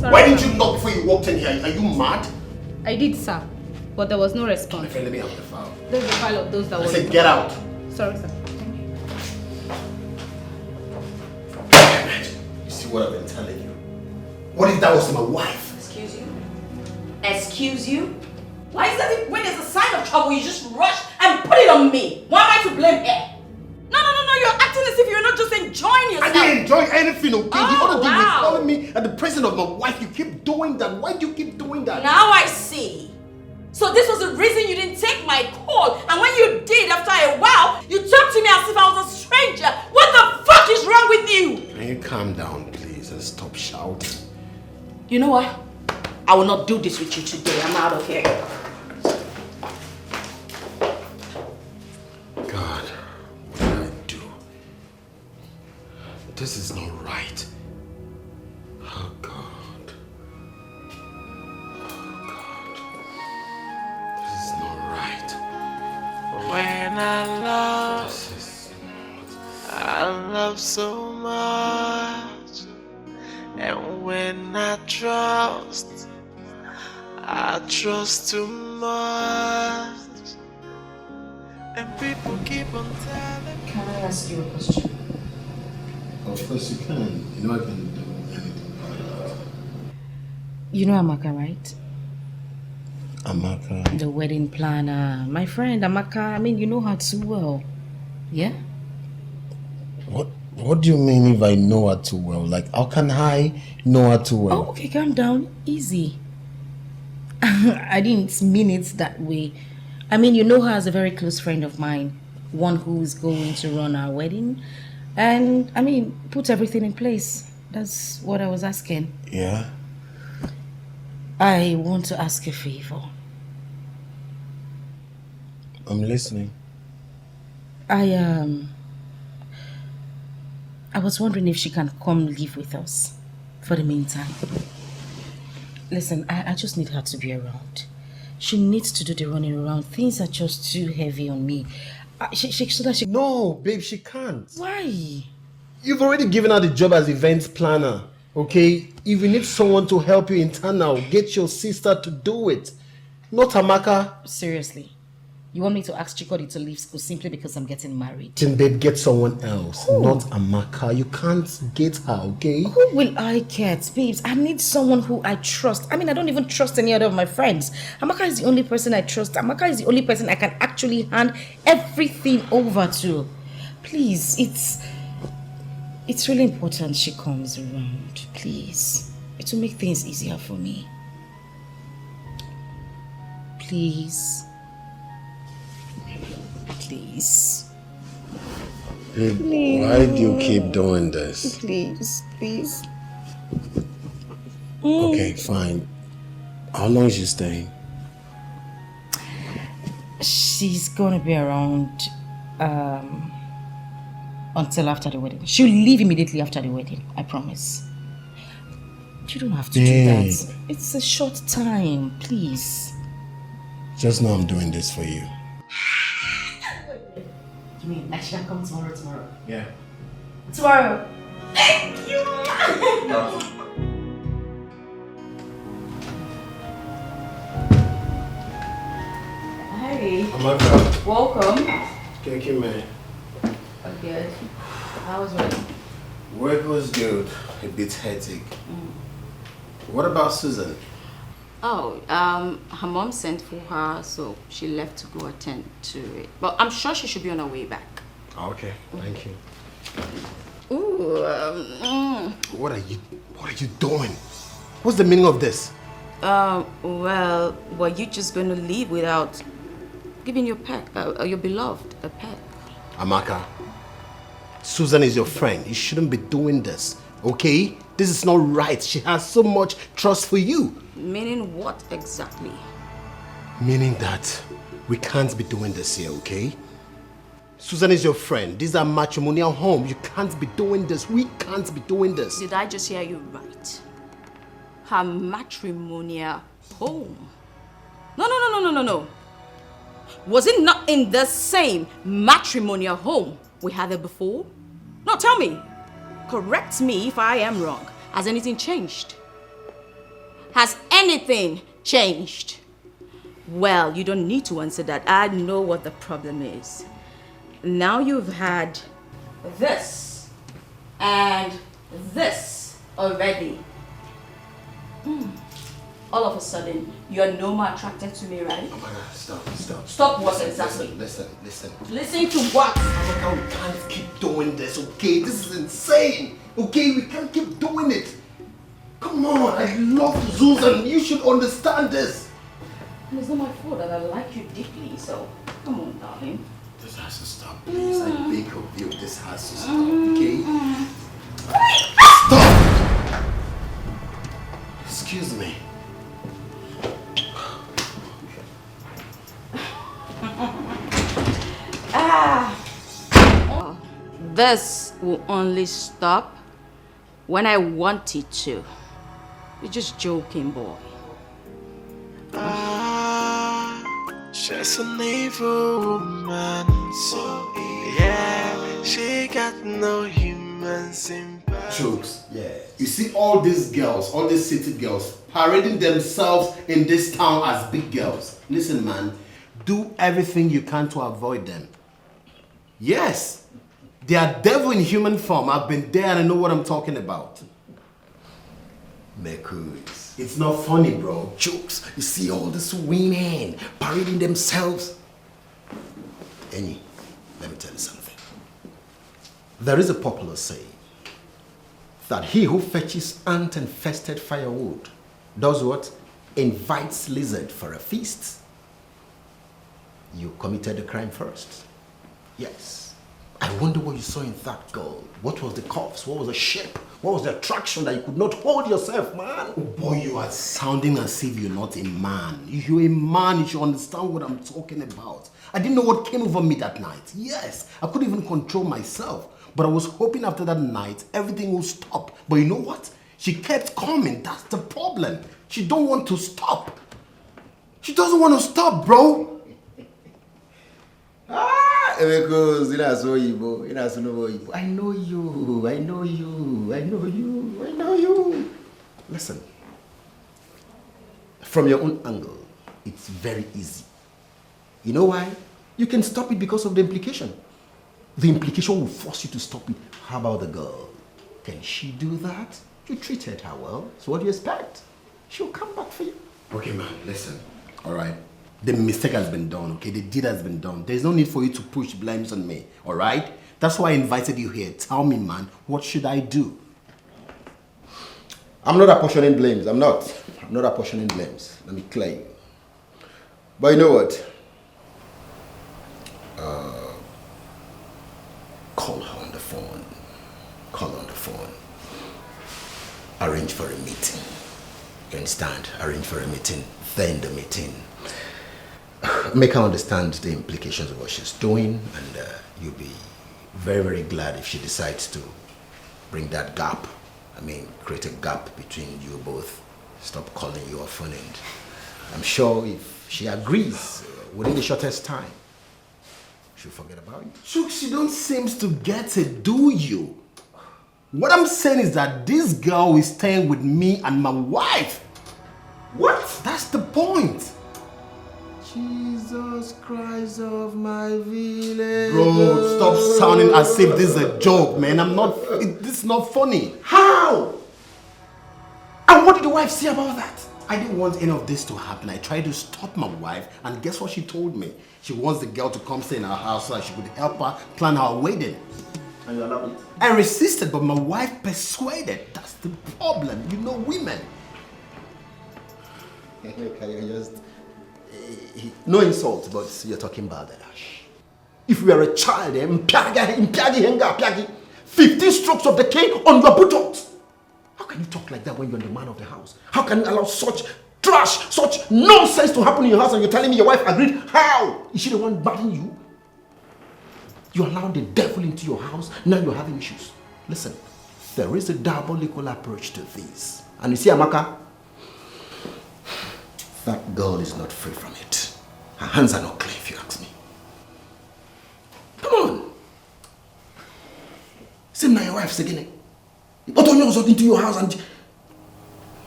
Why didn't you knock before you walked in here? Are you mad? I did, sir, but there was no response. My friend, let me have the file. There's the file of those that I were... said get out. Sorry, sir. Damn it. You see what I've been telling you? What if that was my wife? Excuse you? Excuse you? Why is that when there's a sign of trouble, you just rush and put it on me? Why am I to blame here? No, you're acting as if you're not just enjoying yourself. I didn't enjoy anything, okay? Oh, the other day wow. you're calling me at the presence of my wife. You keep doing that. Why do you keep doing that? Now I see. So this was the reason you didn't take my call. And when you did, after a while, you talked to me as if I was a stranger. What the fuck is wrong with you? Can you calm down, please, and stop shouting? You know what? I will not do this with you today. I'm out of here. God, what did I do? This is not right. Oh, God. Oh, God. This is not right. When I love so much. And when I trust too much. and people keep on telling. Can I ask you a question? Of course you can. You know I can do anything for you. You know Amaka, right? Amaka. The wedding planner. My friend Amaka, I mean, you know her too well. Yeah? What do you mean if I know her too well? Like, how can I know her too well? Oh, okay, calm down. Easy. I didn't mean it that way. I mean, you know her as a very close friend of mine. One who's going to run our wedding. And, I mean, put everything in place. That's what I was asking. Yeah? I want to ask a favor. I'm listening. I was wondering if she can come live with us for the meantime. Listen, I just need her to be around. She needs to do the running around. Things are just too heavy on me. She No, babe, she can't. Why? You've already given her the job as events planner, okay? If you need someone to help you internal, get your sister to do it. Not Amaka. Seriously. You want me to ask Chikodi to leave school simply because I'm getting married? Then babe, get someone else. Who? Not Amaka. You can't get her, okay? Who will I get, babes? I need someone who I trust. I mean, I don't even trust any other of my friends. Amaka is the only person I trust. Amaka is the only person I can actually hand everything over to. Please, it's really important she comes around. Please. It will make things easier for me. Please. Please. Babe, why do you keep doing this? Please. Okay, fine. How long is she staying? She's gonna be around until after the wedding. She'll leave immediately after the wedding, I promise. You don't have to do that. It's a short time, please. Just know I'm doing this for you. You mean I should come tomorrow? Yeah. Tomorrow. Thank you. Hi. Amaka. Welcome. Thank you, man. Good. How was work? Work was good. A bit hectic. What about Susan? Oh, her mom sent for her, so she left to go attend to it. But I'm sure she should be on her way back. Okay, thank you. Ooh, What are you doing? What's the meaning of this? well, were you just going to leave without giving your pet, your beloved, a pet? Amaka, Susan is your friend. You shouldn't be doing this, okay? This is not right. She has so much trust for you. Meaning what exactly? Meaning that we can't be doing this here, okay? Susan is your friend. These are matrimonial homes. You can't be doing this. We can't be doing this. Did I just hear you right? Her matrimonial home. No. Was it not in the same matrimonial home we had it before? No, tell me. Correct me if I am wrong. Has anything changed? Has anything changed? Well, you don't need to answer that. I know what the problem is. Now you've had this and this already. All of a sudden, you're no more attracted to me, right? Oh my God, stop. Stop what exactly? Listen. Listen to what? Amaka, we can't keep doing this, okay? This is insane, okay? We can't keep doing it. Come on, I love Susan. You should understand this. And it's not my fault that I like you deeply, so come on, darling. This has to stop, please. I beg of you, this has to stop, okay? Stop! Excuse me. This will only stop when I want it to. You're just joking, boy. She's an evil woman, so yeah, she got no human sympathy. Jokes, yeah. You see all these girls, all these city girls, parading themselves in this town as big girls. Listen, man, Do everything you can to avoid them. Yes, they are devil in human form. I've been there and I know what I'm talking about. Mekus. It's not funny, bro. Jokes. You see all these women parading themselves. Annie, let me tell you something. There is a popular saying that he who fetches ant-infested firewood does what? Invites lizard for a feast. You committed the crime first. Yes. I wonder what you saw in that girl. What was the curves? What was the shape? What was the attraction that you could not hold yourself, man? Oh boy, you are sounding as if you're not a man. If you're a man, you should understand what I'm talking about. I didn't know what came over me that night. Yes, I couldn't even control myself. But I was hoping after that night, everything will stop. But you know what? She kept coming. That's the problem. She don't want to stop. She doesn't want to stop, bro. Because I know you. Listen, from your own angle, it's very easy. You know why? You can stop it because of the implication. The implication will force you to stop it. How about the girl? Can she do that? You treated her well, so what do you expect? She'll come back for you. Okay, man, listen. All right. The mistake has been done, okay? The deed has been done. There's no need for you to push blames on me, all right? That's why I invited you here. Tell me, man, what should I do? I'm not apportioning blames. I'm not apportioning blames. Let me clear you. But you know what? Call her on the phone. Call her on the phone. Arrange for a meeting. You understand? Arrange for a meeting. Then the meeting. Make her understand the implications of what she's doing, and you'll be very, very glad if she decides to bring that gap. I mean, create a gap between you both. Stop calling you a phone end. I'm sure if she agrees within the shortest time, she'll forget about you. Chooks, you don't seem to get it, do you? What I'm saying is that this girl is staying with me and my wife. What? That's the point. Jesus Christ of my village. Bro, stop sounding as if this is a joke, man. This is not funny. How? And what did the wife say about that? I didn't want any of this to happen. I tried to stop my wife, and guess what she told me? She wants the girl to come stay in our house so that she could help her plan our wedding. And you allowed it? I resisted, but my wife persuaded. That's the problem. You know women. Okay, just... No insult, but you're talking about that. If we are a child, 15 strokes of the cane on your buttocks. How can you talk like that when you're the man of the house? How can you allow such trash, such nonsense to happen in your house and you're telling me your wife agreed? How? Is she the one battling you? You allowed the devil into your house, now you're having issues. Listen, there is a diabolical approach to this. And you see, Amaka, that girl is not free from it. Her hands are not clean, if you ask me. Come on. Same now your wife's again. But on yours into your house and...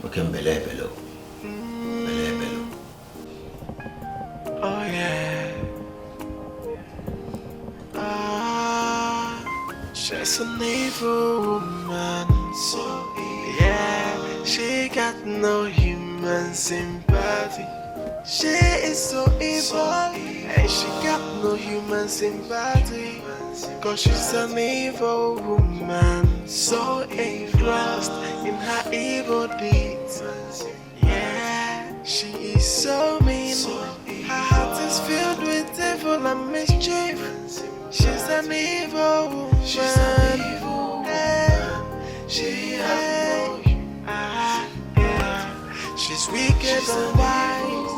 Okay, bello. Oh yeah. She's an evil woman. So yeah, she got no human sympathy. She is so evil, and she got no human sympathy. Cause she's an evil woman, so engrossed in her evil deeds. Yeah, she is so mean. Her heart is filled with evil and mischief. She's an evil woman. She has no she's wicked and wise,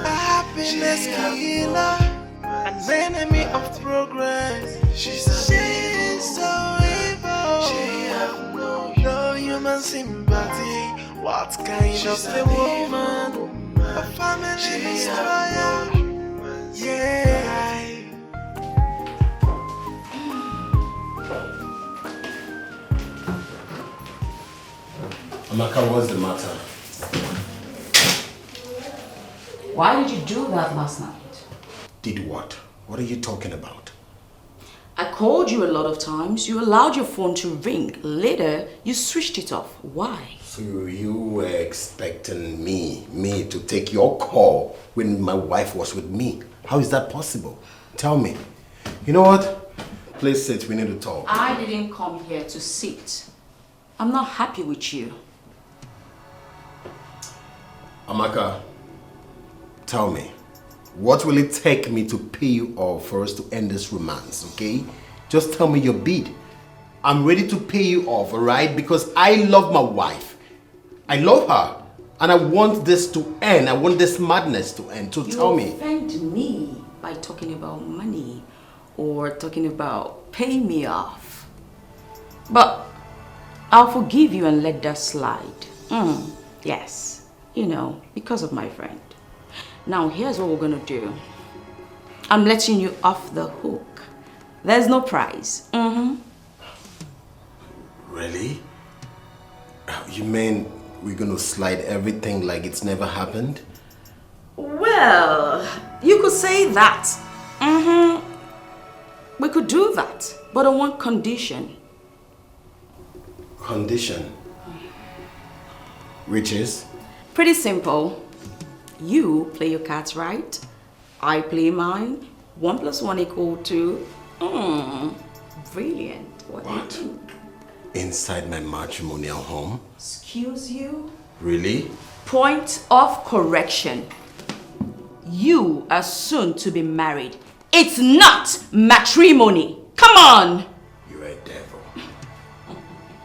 a happiness killer, an enemy of progress. She's so evil. She has no human sympathy. What kind of a woman? A family destroyer. Yeah. Amaka, what's the matter? Why did you do that last night? Did what? What are you talking about? I called you a lot of times. You allowed your phone to ring. Later, you switched it off. Why? So you were expecting me to take your call when my wife was with me. How is that possible? Tell me. You know what? Please sit, we need to talk. I didn't come here to sit. I'm not happy with you. Amaka, tell me, what will it take me to pay you off for us to end this romance, okay? Just tell me your bid. I'm ready to pay you off, alright? Because I love my wife. I love her. And I want this to end. I want this madness to end. So tell me. You offend me by talking about money or talking about paying me off. But I'll forgive you and let that slide. Yes, you know, because of my friend. Now, here's what we're gonna do. I'm letting you off the hook. There's no prize. Really? You mean we're gonna slide everything like it's never happened? Well, you could say that. We could do that, but on one condition. Condition? Which is? Pretty simple. You play your cards right. I play mine. 1 + 1 = 2. Brilliant. What do you think? Inside my matrimonial home? Excuse you? Really? Point of correction. You are soon to be married. It's not matrimony. Come on! You're a devil.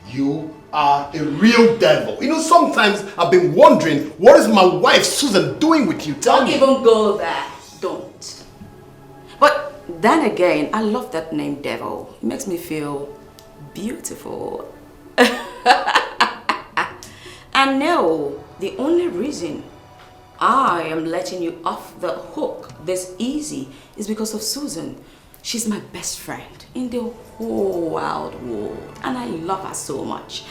You are a real devil. You know, sometimes I've been wondering, what is my wife Susan doing with you? Tell Don't me. even go there. Don't. But then again, I love that name, devil. It makes me feel beautiful. And no, the only reason I am letting you off the hook this easy is because of Susan. She's my best friend in the whole wide world, and I love her so much.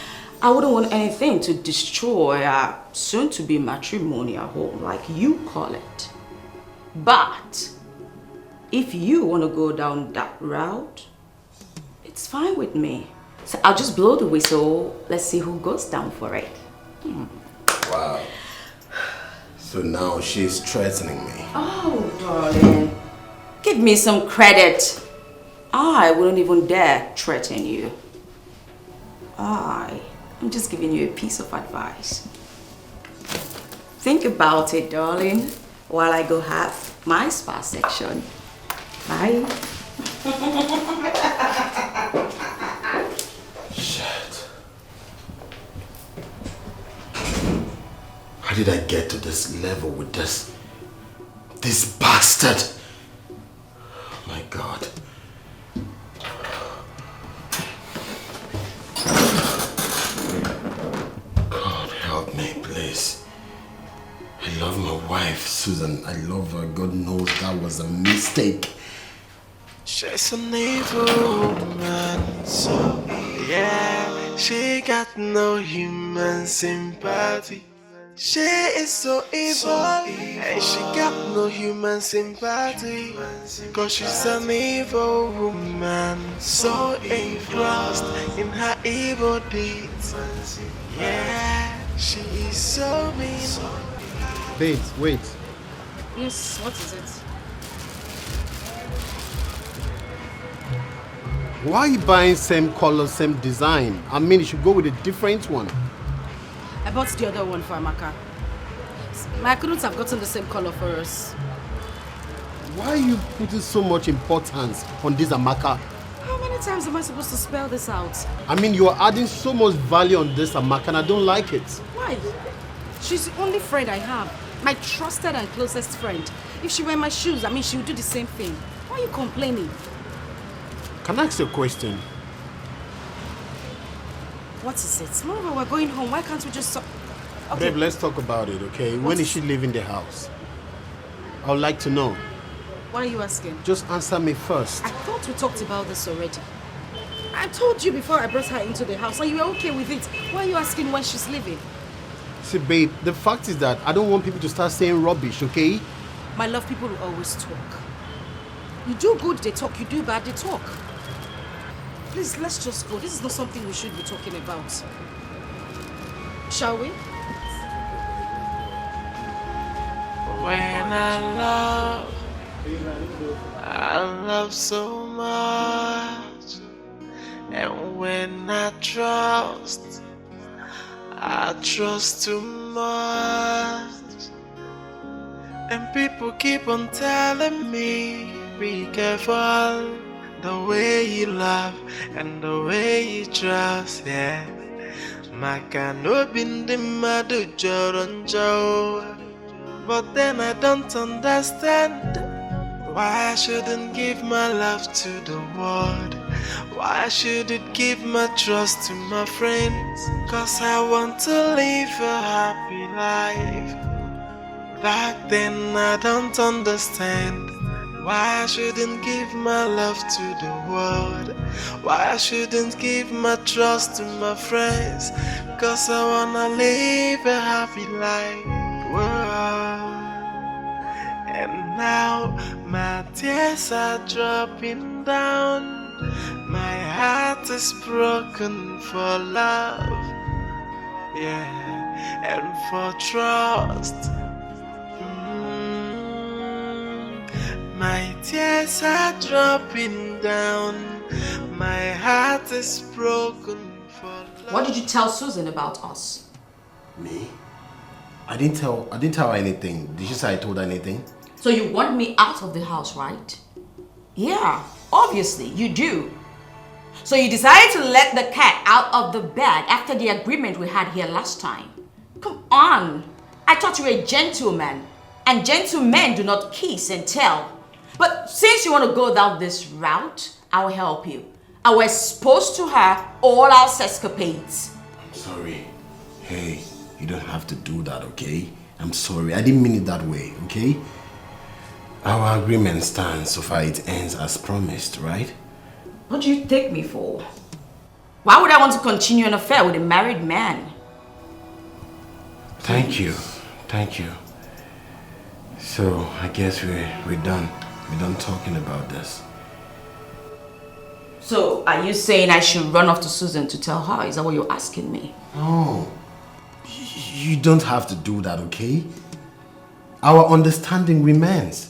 I wouldn't want anything to destroy our soon-to-be matrimonial home, like you call it. But if you want to go down that route, it's fine with me. So I'll just blow the whistle. Let's see who goes down for it. Wow. So now she's threatening me. Oh, darling. Give me some credit. I wouldn't even dare threaten you. I'm just giving you a piece of advice. Think about it, darling, while I go have my spa section. Bye. Shit. How did I get to this level with this bastard? Oh my God. God help me, please. I love my wife, Susan. I love her. God knows that was a mistake. She's an evil woman, so yeah, she got no human sympathy. She is so evil, and she got no human sympathy. Cause she's an evil woman, so engrossed in her evil deeds. Yeah, she is so mean. Babe, wait. Yes, what is it? Why are you buying same color, same design? I mean, you should go with a different one. I bought the other one for Amaka. I couldn't have gotten the same color for us. Why are you putting so much importance on this Amaka? How many times am I supposed to spell this out? I mean, you are adding so much value on this Amaka and I don't like it. Why? She's the only friend I have. My trusted and closest friend. If she were in my shoes, I mean, she would do the same thing. Why are you complaining? Can I ask you a question? What is it? Moreover, we're going home. Why can't we just... Okay. Babe, let's talk about it, okay? When is she leaving the house? I would like to know. Why are you asking? Just answer me first. I thought we talked about this already. I told you before I brought her into the house and you were okay with it. Why are you asking when she's leaving? See, babe, the fact is that I don't want people to start saying rubbish, okay? My love, people will always talk. You do good, they talk. You do bad, they talk. Please, let's just go. This is not something we should be talking about. Shall we? When I love so much. And when I trust too much. And people keep on telling me, be careful. The way you love and the way you trust, yeah. Maka no bindi madu joronjo. But then I don't understand why I shouldn't give my love to the world. Why I shouldn't give my trust to my friends. Cause I want to live a happy life. Back then I don't understand why I shouldn't give my love to the world. Why I shouldn't give my trust to my friends. Cause I wanna live a happy life. Whoa. And now my tears are dropping down. My heart is broken for love, yeah, and for trust. My tears are dropping down. My heart is broken for love. What did you tell Susan about us? Me? I didn't tell her anything. Did she say I told her anything? So you want me out of the house, right? Yeah, obviously you do. So you decided to let the cat out of the bag after the agreement we had here last time. Come on. I thought you were a gentleman. And gentlemen do not kiss and tell. But since you want to go down this route, I will help you. I will expose to her all our escapades. I'm sorry. Hey, you don't have to do that, okay? I'm sorry. I didn't mean it that way, okay? Our agreement stands so far it ends as promised, right? What do you take me for? Why would I want to continue an affair with a married man? Thank you. Thank you. So, I guess we're done. We're done talking about this. So, are you saying I should run off to Susan to tell her? Is that what you're asking me? No. You don't have to do that, okay? Our understanding remains.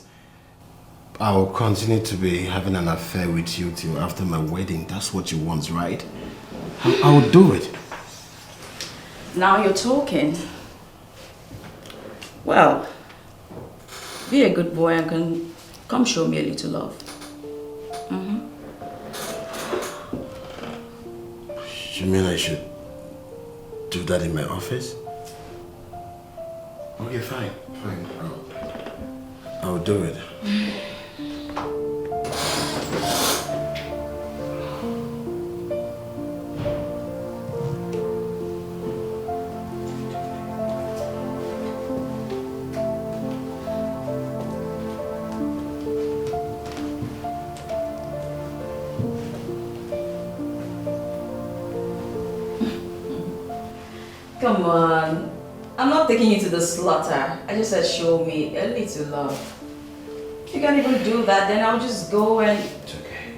I'll continue to be having an affair with you till after my wedding. That's what you want, right? I'll do it. Now you're talking. Well, be a good boy and come show me a little love. You mean I should do that in my office? Okay, fine. I'll do it. Come on. I'm not taking you to the slaughter. I just said show me a little love. If you can't even do that, then I'll just go and... It's okay.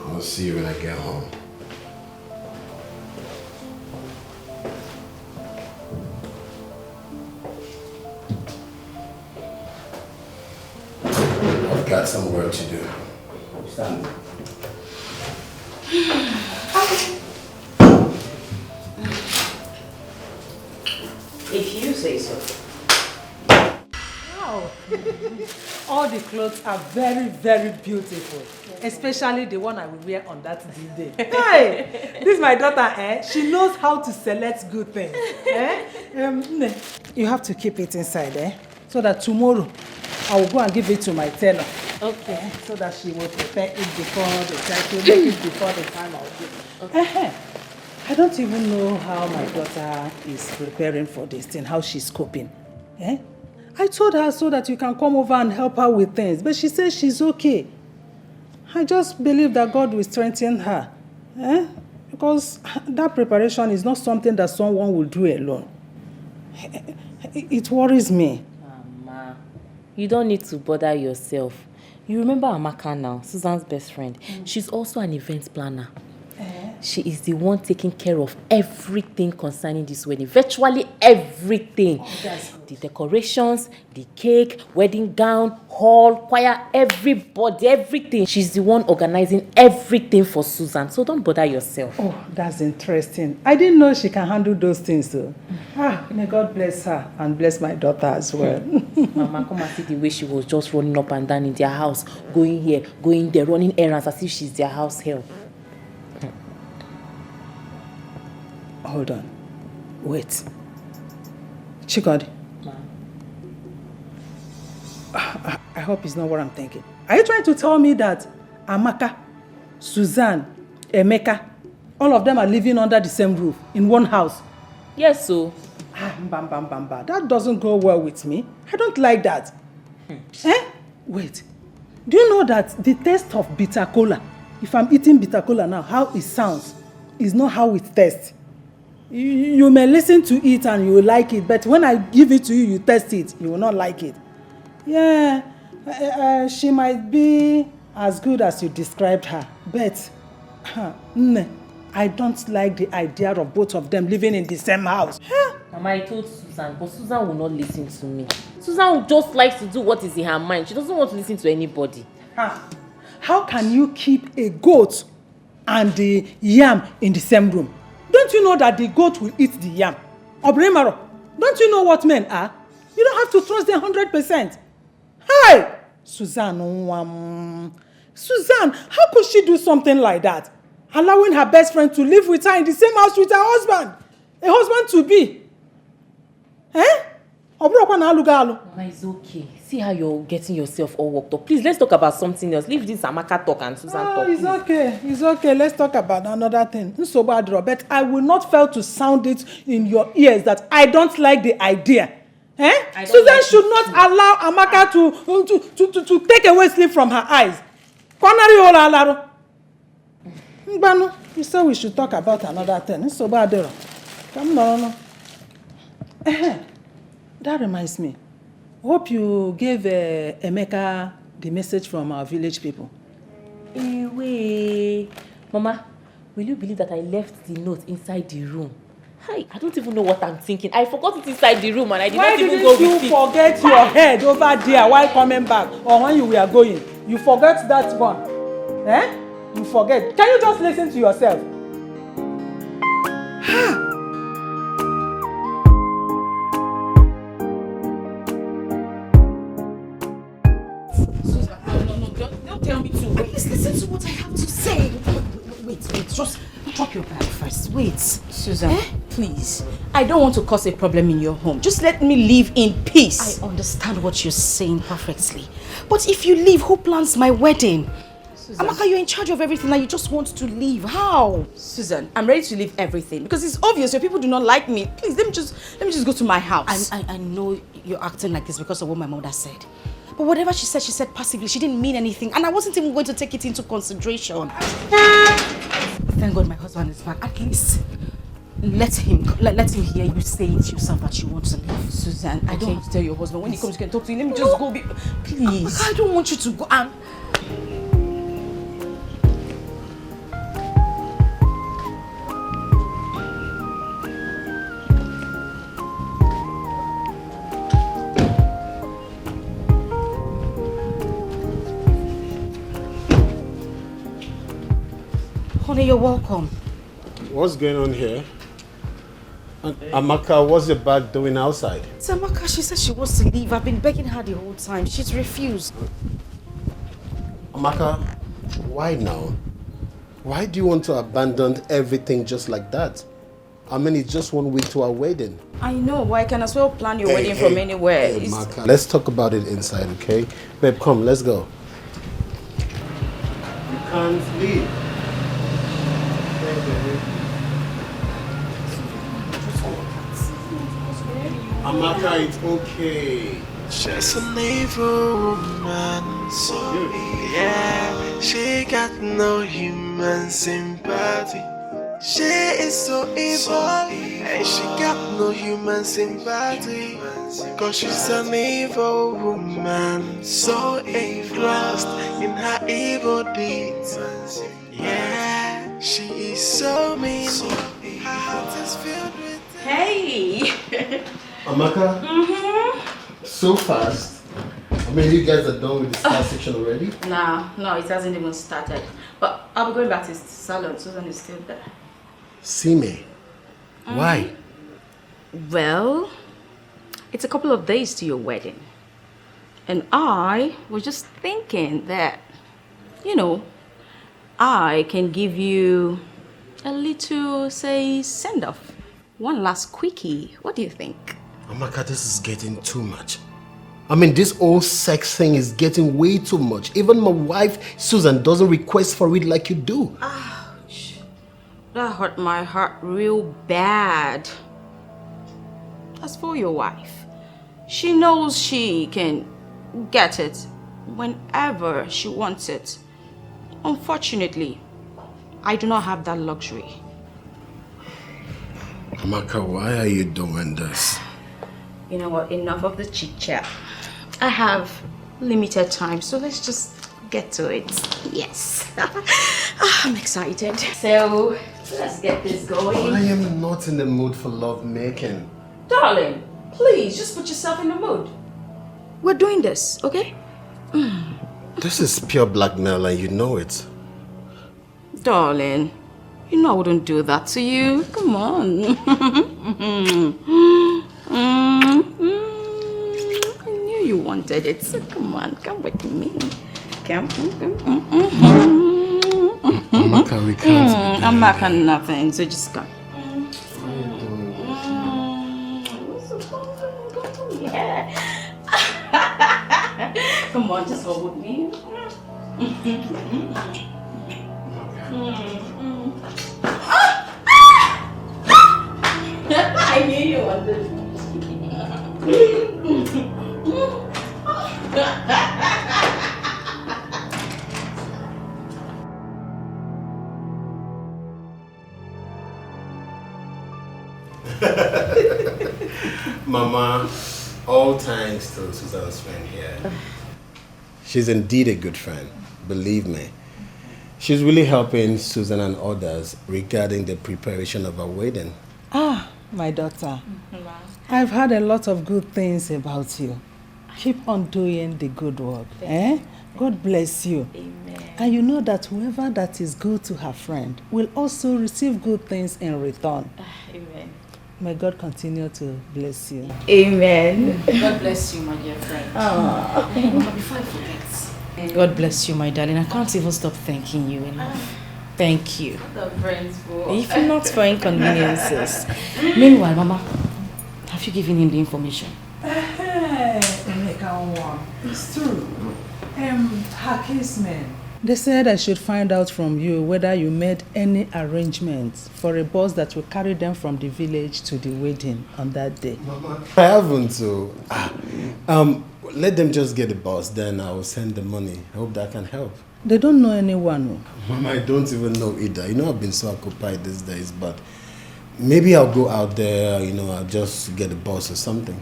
I'll see you when I get home. I've got some work to do. Stand. If you say so. Wow. All the clothes are very, very beautiful. Especially the one I will wear on that day. Hey! This is my daughter, She knows how to select good things. You have to keep it inside, so that tomorrow I will go and give it to my tailor. Okay. So that she will prepare it before the time. She'll make it before the time I'll do. Okay. I don't even know how my daughter is preparing for this thing, how she's coping. I told her so that you can come over and help her with things, but she says she's okay. I just believe that God will strengthen her. Because that preparation is not something that someone will do alone. It worries me. Mama, You don't need to bother yourself. You remember Amaka now, Susan's best friend. She's also an event planner. She is the one taking care of everything concerning this wedding. Virtually everything. The decorations, the cake, wedding gown, hall, choir, everybody, everything. She's the one organizing everything for Susan. So don't bother yourself. Oh, that's interesting. I didn't know she can handle those things though. May God bless her and bless my daughter as well. Mama, come and see the way she was just running up and down in their house, going here, going there, running errands as if she's their house help. Hold on. Wait. Chikodi. I hope it's not what I'm thinking. Are you trying to tell me that Amaka, Suzanne, Emeka, all of them are living under the same roof in one house? Yes, so. That doesn't go well with me. I don't like that. Wait. Do you know that the taste of bitter cola, if I'm eating bitter cola now, how it sounds is not how it tastes. You may listen to it and you will like it, but when I give it to you, you taste it, you will not like it. Yeah, she might be as good as you described her, but I don't like the idea of both of them living in the same house. Mama, I told Susan, but Susan will not listen to me. Susan just likes to do what is in her mind. She doesn't want to listen to anybody. How can you keep a goat and the yam in the same room? Don't you know that the goat will eat the yam? Obrimaro, don't you know what men are? You don't have to trust them 100%. Hey! Suzanne, how could she do something like that? Allowing her best friend to live with her in the same house with her husband. A husband to be. Mama, it's okay. See how you're getting yourself all worked up. Please, let's talk about something else. Leave this Amaka talk and Susan talk. It's okay. It's okay. Let's talk about another thing. So bad, Robert. I will not fail to sound it in your ears that I don't like the idea. Susan should not allow Amaka to take away sleep from her eyes. You said we should talk about another thing. So bad, come on. That reminds me. Hope you gave Emeka the message from our village people. Wait. Mama, will you believe that I left the note inside the room? Hi, I don't even know what I'm thinking. I forgot it inside the room and I did not even go with it. Why didn't you forget your head over there while coming back or when you were going? You forget that one. You forget. Can you just listen to yourself? Listen to what I have to say. Wait, just drop your bag first. Wait. Susan, please. I don't want to cause a problem in your home. Just let me live in peace. I understand what you're saying perfectly. But if you leave, who plans my wedding? Susan. Amaka, you're in charge of everything and you just want to leave. How? Susan, I'm ready to leave everything because it's obvious your people do not like me. Please, let me just go to my house. I know you're acting like this because of what my mother said. But whatever she said passively. She didn't mean anything. And I wasn't even going to take it into consideration. Thank God my husband is back. At least let him hear you say it yourself that you want to leave. Susan, I don't want to tell your husband. When he comes, you can talk to him. Let me just go. Please. I don't want you to go. Honey, you're welcome. What's going on here? Amaka, what's the bag doing outside? It's Amaka. She said she wants to leave. I've been begging her the whole time. She's refused. Amaka, why now? Why do you want to abandon everything just like that? I mean, it's just 1 week to our wedding. I know, but I can as well plan your wedding from anywhere. Amaka, let's talk about it inside, okay? Babe, come, let's go. You can't leave. Amaka, it's okay. She's an evil woman, so yeah, she got no human sympathy. She is so evil, and she got no human sympathy. Cause she's an evil woman, so engrossed in her evil deeds. Yeah, she is so mean. Her heart is filled with. Hey! Amaka? So fast. I mean, you guys are done with the start section already? No, it hasn't even started. But I'll be going back to the salon. Susan is still there. See me. Why? Well, it's a couple of days to your wedding. And I was just thinking that, I can give you a little, say, send-off. One last quickie. What do you think? Amaka, this is getting too much. I mean, this whole sex thing is getting way too much. Even my wife, Susan, doesn't request for it like you do. Ouch. That hurt my heart real bad. As for your wife, she knows she can get it whenever she wants it. Unfortunately, I do not have that luxury. Amaka, why are you doing this? You know what? Enough of the chit chat. I have limited time, so let's just get to it. Yes. I'm excited. So, let's get this going. I am not in the mood for love making. Darling, please, just put yourself in the mood. We're doing this, okay? This is pure blackmail and you know it. Darling, you know I wouldn't do that to you. Come on. I knew you wanted it, so come on, come with me. Come. Amaka, we can't. I'm not on nothing, so just come. Yeah. Come on, just hold with me. I knew you wanted it. Mama, all thanks to Susan's friend here. She's indeed a good friend, believe me. She's really helping Susan and others regarding the preparation of our wedding. Ah, my daughter. I've heard a lot of good things about you. Keep on doing the good work. God bless you. Amen. And you know that whoever that is good to her friend will also receive good things in return. Amen. May God continue to bless you. Amen. God bless you, my dear friend. Mama, before I forget, God bless you, my darling. I can't even stop thanking you enough. Thank you. The friends for. If not for inconveniences. Meanwhile, Mama, have you given him the information? It's true. Her casemen. They said I should find out from you whether you made any arrangements for a bus that will carry them from the village to the wedding on that day. Mama, I haven't, so let them just get the bus, then I will send the money. I hope that can help. They don't know anyone. Mama, I don't even know either. You know, I've been so occupied these days, but maybe I'll go out there, I'll just get a bus or something.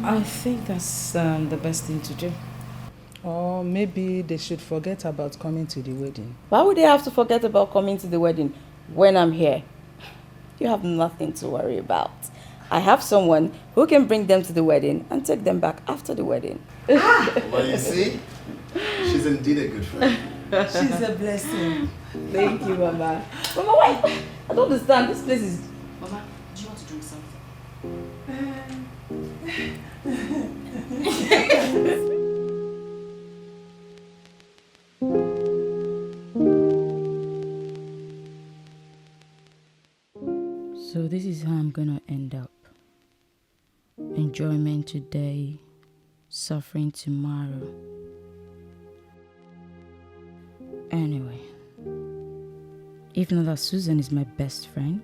I think that's the best thing to do. Or maybe they should forget about coming to the wedding. Why would they have to forget about coming to the wedding when I'm here? You have nothing to worry about. I have someone who can bring them to the wedding and take them back after the wedding. Well, you see, she's indeed a good friend. She's a blessing. Thank you, Mama. Mama, wait. I don't understand. This place is... Mama, do you want to drink something? So this is how I'm gonna end up. Enjoyment today, suffering tomorrow. Anyway, if not that Susan is my best friend,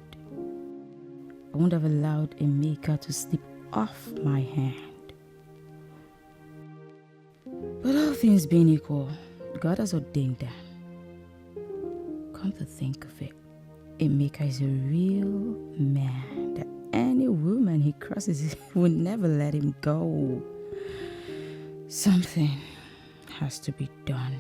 I wouldn't have allowed Emeka to slip off my hand. But all things being equal, God has ordained that. Come to think of it, Emeka is a real man. That any woman he crosses will never let him go. Something has to be done.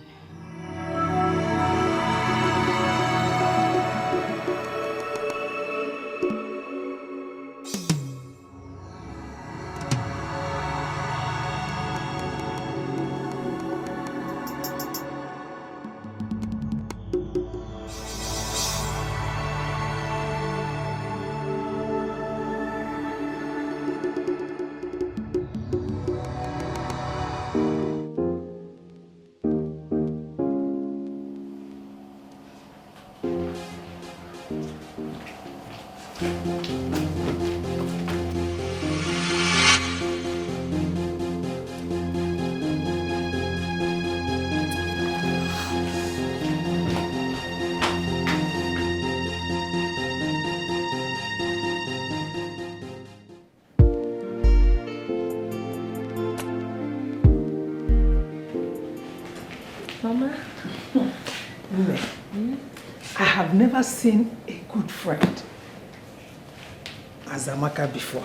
Mama, I have never seen a good friend as Amaka before.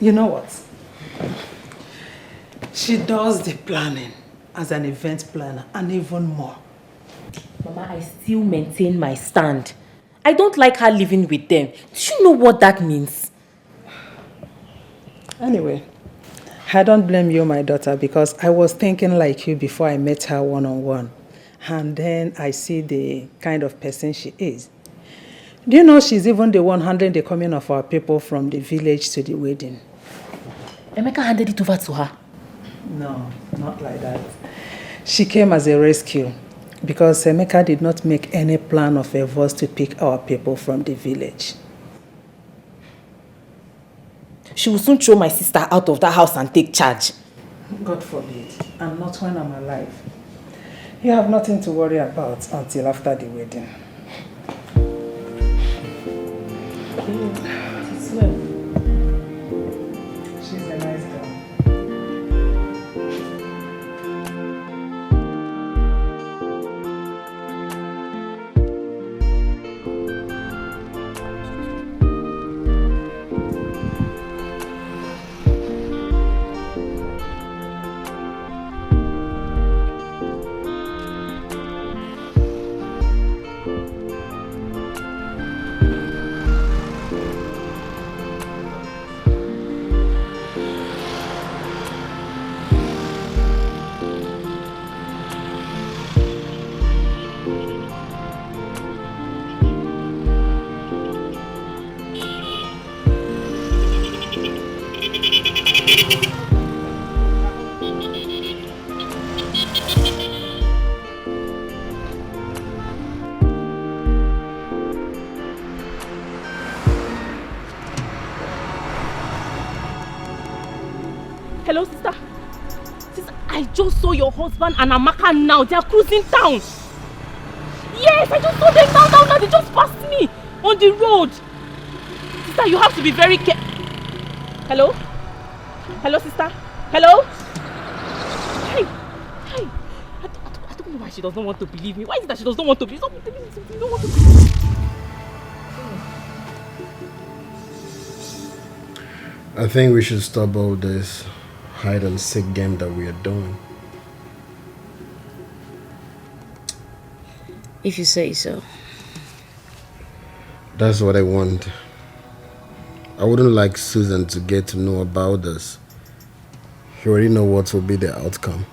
You know what? She does the planning as an event planner and even more. Mama, I still maintain my stand. I don't like her living with them. Do you know what that means? Anyway, I don't blame you, my daughter, because I was thinking like you before I met her one-on-one. And then I see the kind of person she is. Do you know she's even the one handling the coming of our people from the village to the wedding? Emeka handed it over to her. No, not like that. She came as a rescue because Emeka did not make any plan of us to pick our people from the village. She will soon throw my sister out of that house and take charge. God forbid, and not when I'm alive. You have nothing to worry about until after the wedding. She's a nice girl. Hello, sister. Sister, I just saw your husband and Amaka now. They are cruising town. Yes, I just saw them now. They just passed me on the road. Sister, you have to be very careful. Hello? Hello, sister? Hello? Hey. I don't know why she does not want to believe me. Why is it that she does not want to believe me? She don't want to believe me. I think we should stop all this hide and seek game that we are doing. If you say so. That's what I want. I wouldn't like Susan to get to know about this. She already know what will be the outcome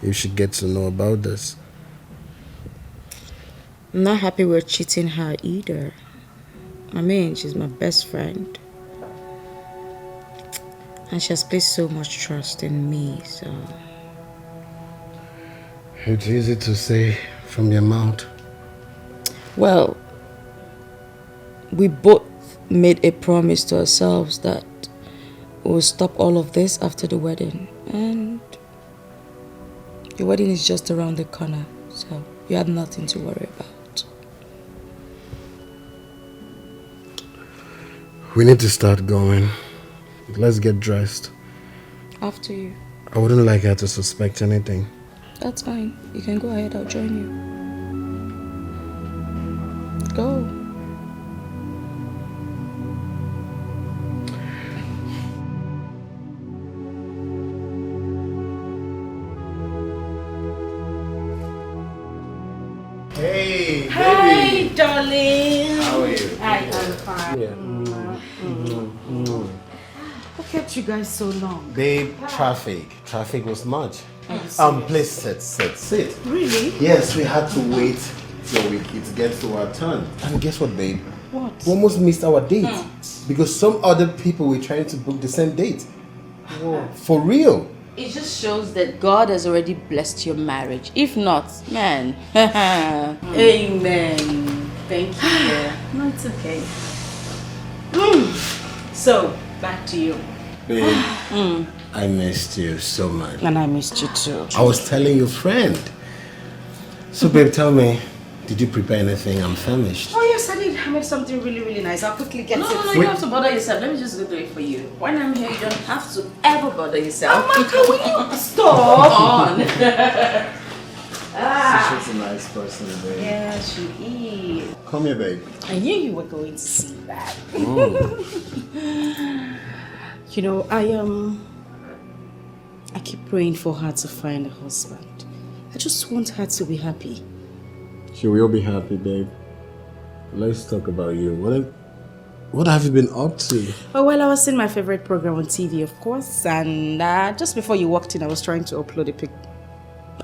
if she gets to know about this. I'm not happy we're cheating her either. I mean, she's my best friend. And she has placed so much trust in me, so... It's easy to say from your mouth. Well, we both made a promise to ourselves that we'll stop all of this after the wedding. And the wedding is just around the corner, so you have nothing to worry about. We need to start going. Let's get dressed. After you. I wouldn't like her to suspect anything. That's fine. You can go ahead, I'll join you. Go. Hey, Hi, baby. darling. How are you? I am fine. Yeah. What kept you guys so long? Babe, traffic. Traffic was much. Please sit. Really? Yes, we had to wait till it gets to our turn. And guess what, babe? What? We almost missed our date because some other people were trying to book the same date. Whoa. For real. It just shows that God has already blessed your marriage. If not, man. Amen. Thank you. No, it's okay. So, back to you. Babe, I missed you so much. And I missed you too. I was telling your friend. So, babe, tell me, did you prepare anything? I'm famished. Oh yes, I did. I made something really, really nice. I'll quickly get it. No, you don't have to bother yourself. Let me just go do it for you. When I'm here, you don't have to ever bother yourself. Amaka, will you stop? on. She's a nice person, babe. Yeah, she is. Come here, babe. I knew you were going to see that. You know, I keep praying for her to find a husband. I just want her to be happy. She will be happy, babe. Let's talk about you. What have you been up to? Oh, well, I was seeing my favorite program on TV, of course, and just before you walked in, I was trying to upload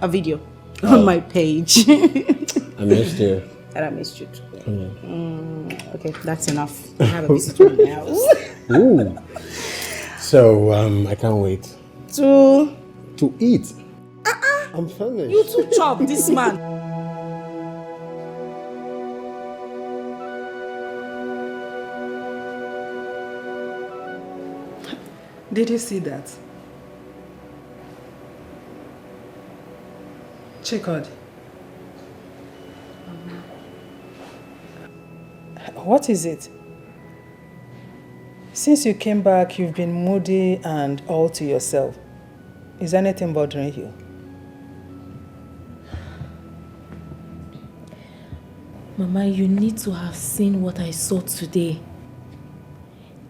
a video on my page. I missed you. And I missed you too. Come here. Okay, that's enough. I have a visitor in the house. Ooh. So, I can't wait. To eat. I'm finished. you too chop this man. Did you see that? Chikod. What is it? Since you came back, you've been moody and all to yourself. Is anything bothering you? Mama, you need to have seen what I saw today.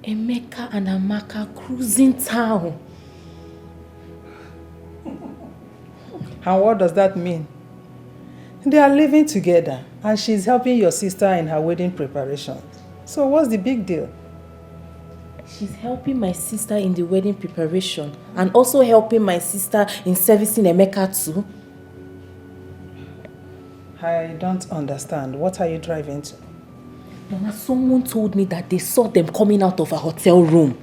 Emeka and Amaka cruising town. And what does that mean? They are living together and she's helping your sister in her wedding preparation. So what's the big deal? She's helping my sister in the wedding preparation and also helping my sister in servicing Emeka too. I don't understand. What are you driving to? Mama, someone told me that they saw them coming out of a hotel room.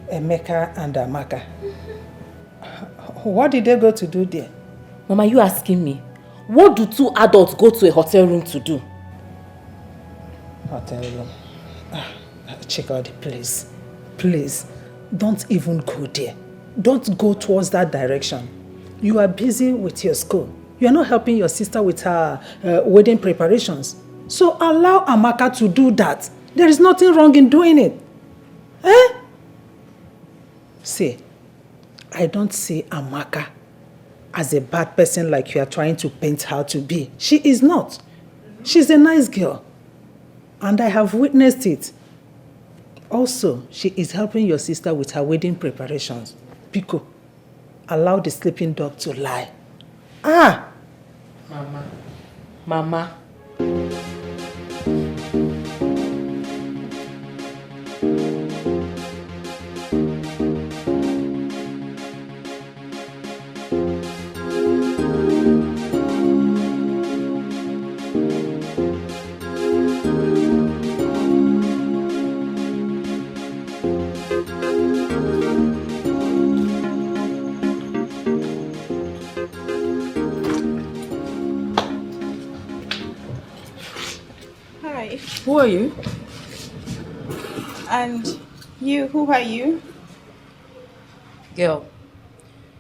Emeka and Amaka. What did they go to do there? Mama, you asking me? What do two adults go to a hotel room to do? Hotel room. Check out the place. Please, don't even go there. Don't go towards that direction. You are busy with your school. You are not helping your sister with her wedding preparations. So allow Amaka to do that. There is nothing wrong in doing it. Eh? See, I don't see Amaka as a bad person like you are trying to paint her to be. She is not. She's a nice girl. And I have witnessed it. Also, she is helping your sister with her wedding preparations. Pico, allow the sleeping dog to lie. Ah! Mama. Who are you? And you, who are you? Girl,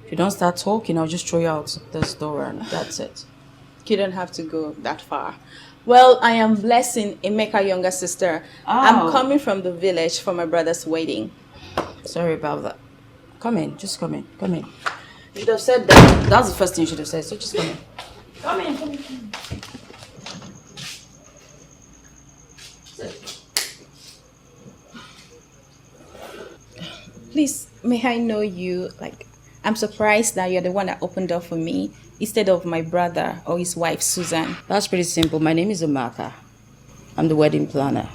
if you don't start talking, I'll just throw you out this door and that's it. You don't have to go that far. Well, I am blessing Emeka's younger sister. I'm coming from the village for my brother's wedding. Sorry about that. Come in, just come in, come in. You should have said that. That's the first thing you should have said, so just come in. Come in, come in, come in. Please, may I know you? Like, I'm surprised that you're the one that opened door for me. instead of my brother or his wife, Susan? That's pretty simple. My name is Amaka. I'm the wedding planner.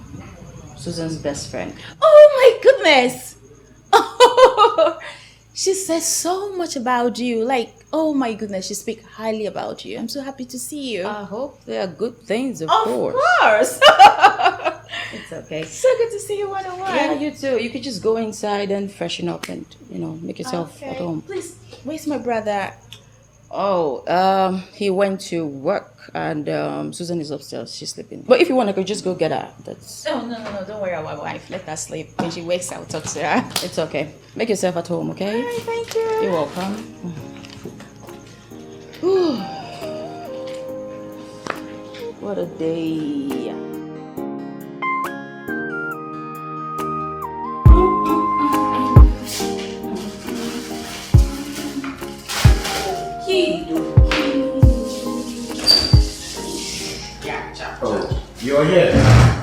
Susan's best friend. Oh my goodness! She says so much about you. Like, oh my goodness, she speaks highly about you. I'm so happy to see you. I hope they are good things, of course. Of course. It's okay. So good to see you one-on-one. Yeah, you too. You could just go inside and freshen up and, make yourself at home. Please, where's my brother? Oh, he went to work and Susan is upstairs. She's sleeping. But if you want, I could just go get her. That's... Oh, no. Don't worry about my wife. Let her sleep. When she wakes, I'll talk to her. It's okay. Make yourself at home, okay? All right, thank you. You're welcome. What a day. Oh, you're here.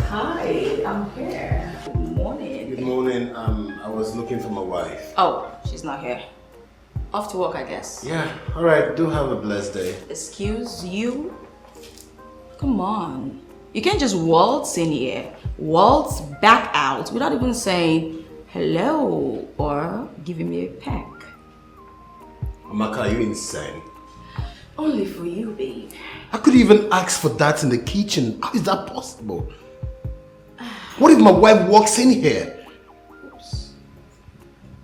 Hi, I'm here. Good morning. Good morning. I was looking for my wife. Oh, she's not here. Off to work, I guess. Yeah, alright. Do have a blessed day. Excuse you? Come on. You can't just waltz in here, waltz back out without even saying hello or giving me a peck. Amaka, are you insane? Only for you, babe. I could even ask for that in the kitchen. How is that possible? What if my wife walks in here? Oops.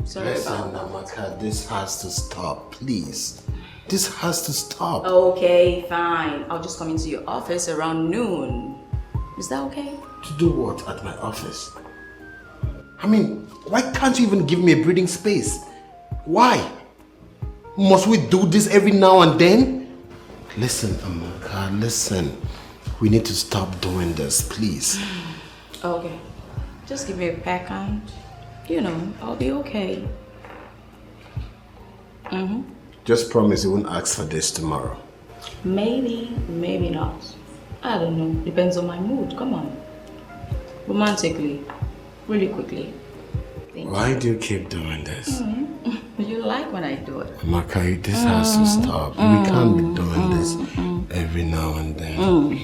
Sorry Listen, about Amaka, this has to stop, please. This has to stop. Okay, fine. I'll just come into your office around noon. Is that okay? To do what at my office? I mean, why can't you even give me a breathing space? Why? Must we do this every now and then? Listen, Amaka, listen. We need to stop doing this, please. Okay. Just give me a peck and, I'll be okay. Just promise you won't ask for this tomorrow. Maybe, maybe not. I don't know. Depends on my mood. Come on. Romantically. Really quickly. Why do you keep doing this? You like when I do it. Amaka, this has to stop. We can't be doing this every now and then.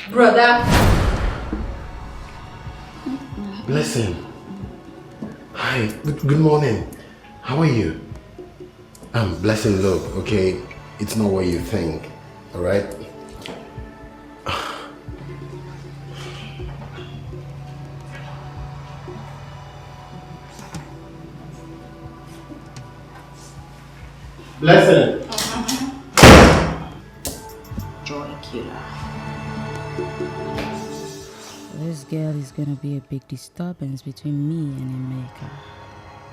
Brother. Blessing. Hi, good morning. How are you? Blessing, look, okay? It's not what you think, alright? Blessing. Joy killer. This girl is gonna be a big disturbance between me and Emeka.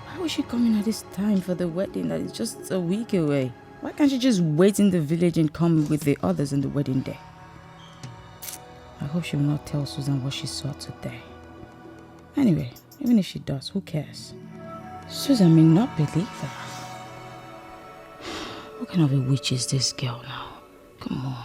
Why was she coming at this time for the wedding that is just a week away? Why can't she just wait in the village and come with the others on the wedding day? I hope she will not tell Susan what she saw today. Anyway, even if she does, who cares? Susan may not believe her. What kind of a witch is this girl now? Come on.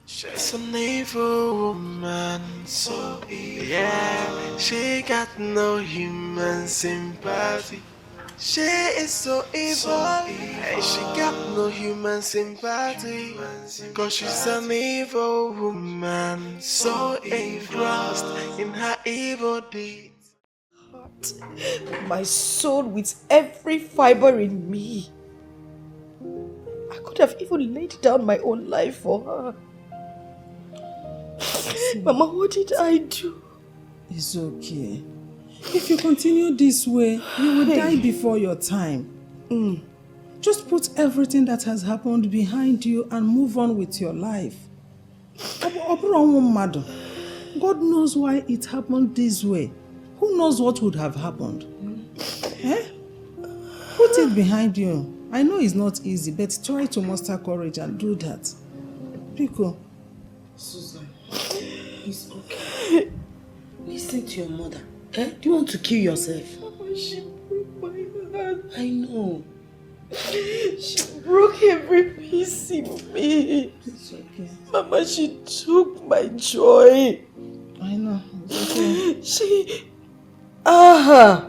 She's an evil woman, so evil. Yeah, she got no human sympathy. She is so evil, and she got no human sympathy. Cause she's an evil woman, so engrossed in her evil deeds. My soul with every fiber in me. I could have even laid down my own life for her. Mama, what did I do? It's okay. If you continue this way, you will die before your time. Just put everything that has happened behind you and move on with your life. God knows why it happened this way. Who knows what would have happened? Eh? Put it behind you. I know it's not easy, but try to muster courage and do that. Pico. Susan, it's okay. Listen to your mother. Eh? Do you want to kill yourself? Mama, she broke my heart. I know. She broke every piece in me. It's okay. Mama, she took my joy. I know. It's okay. She... Ah!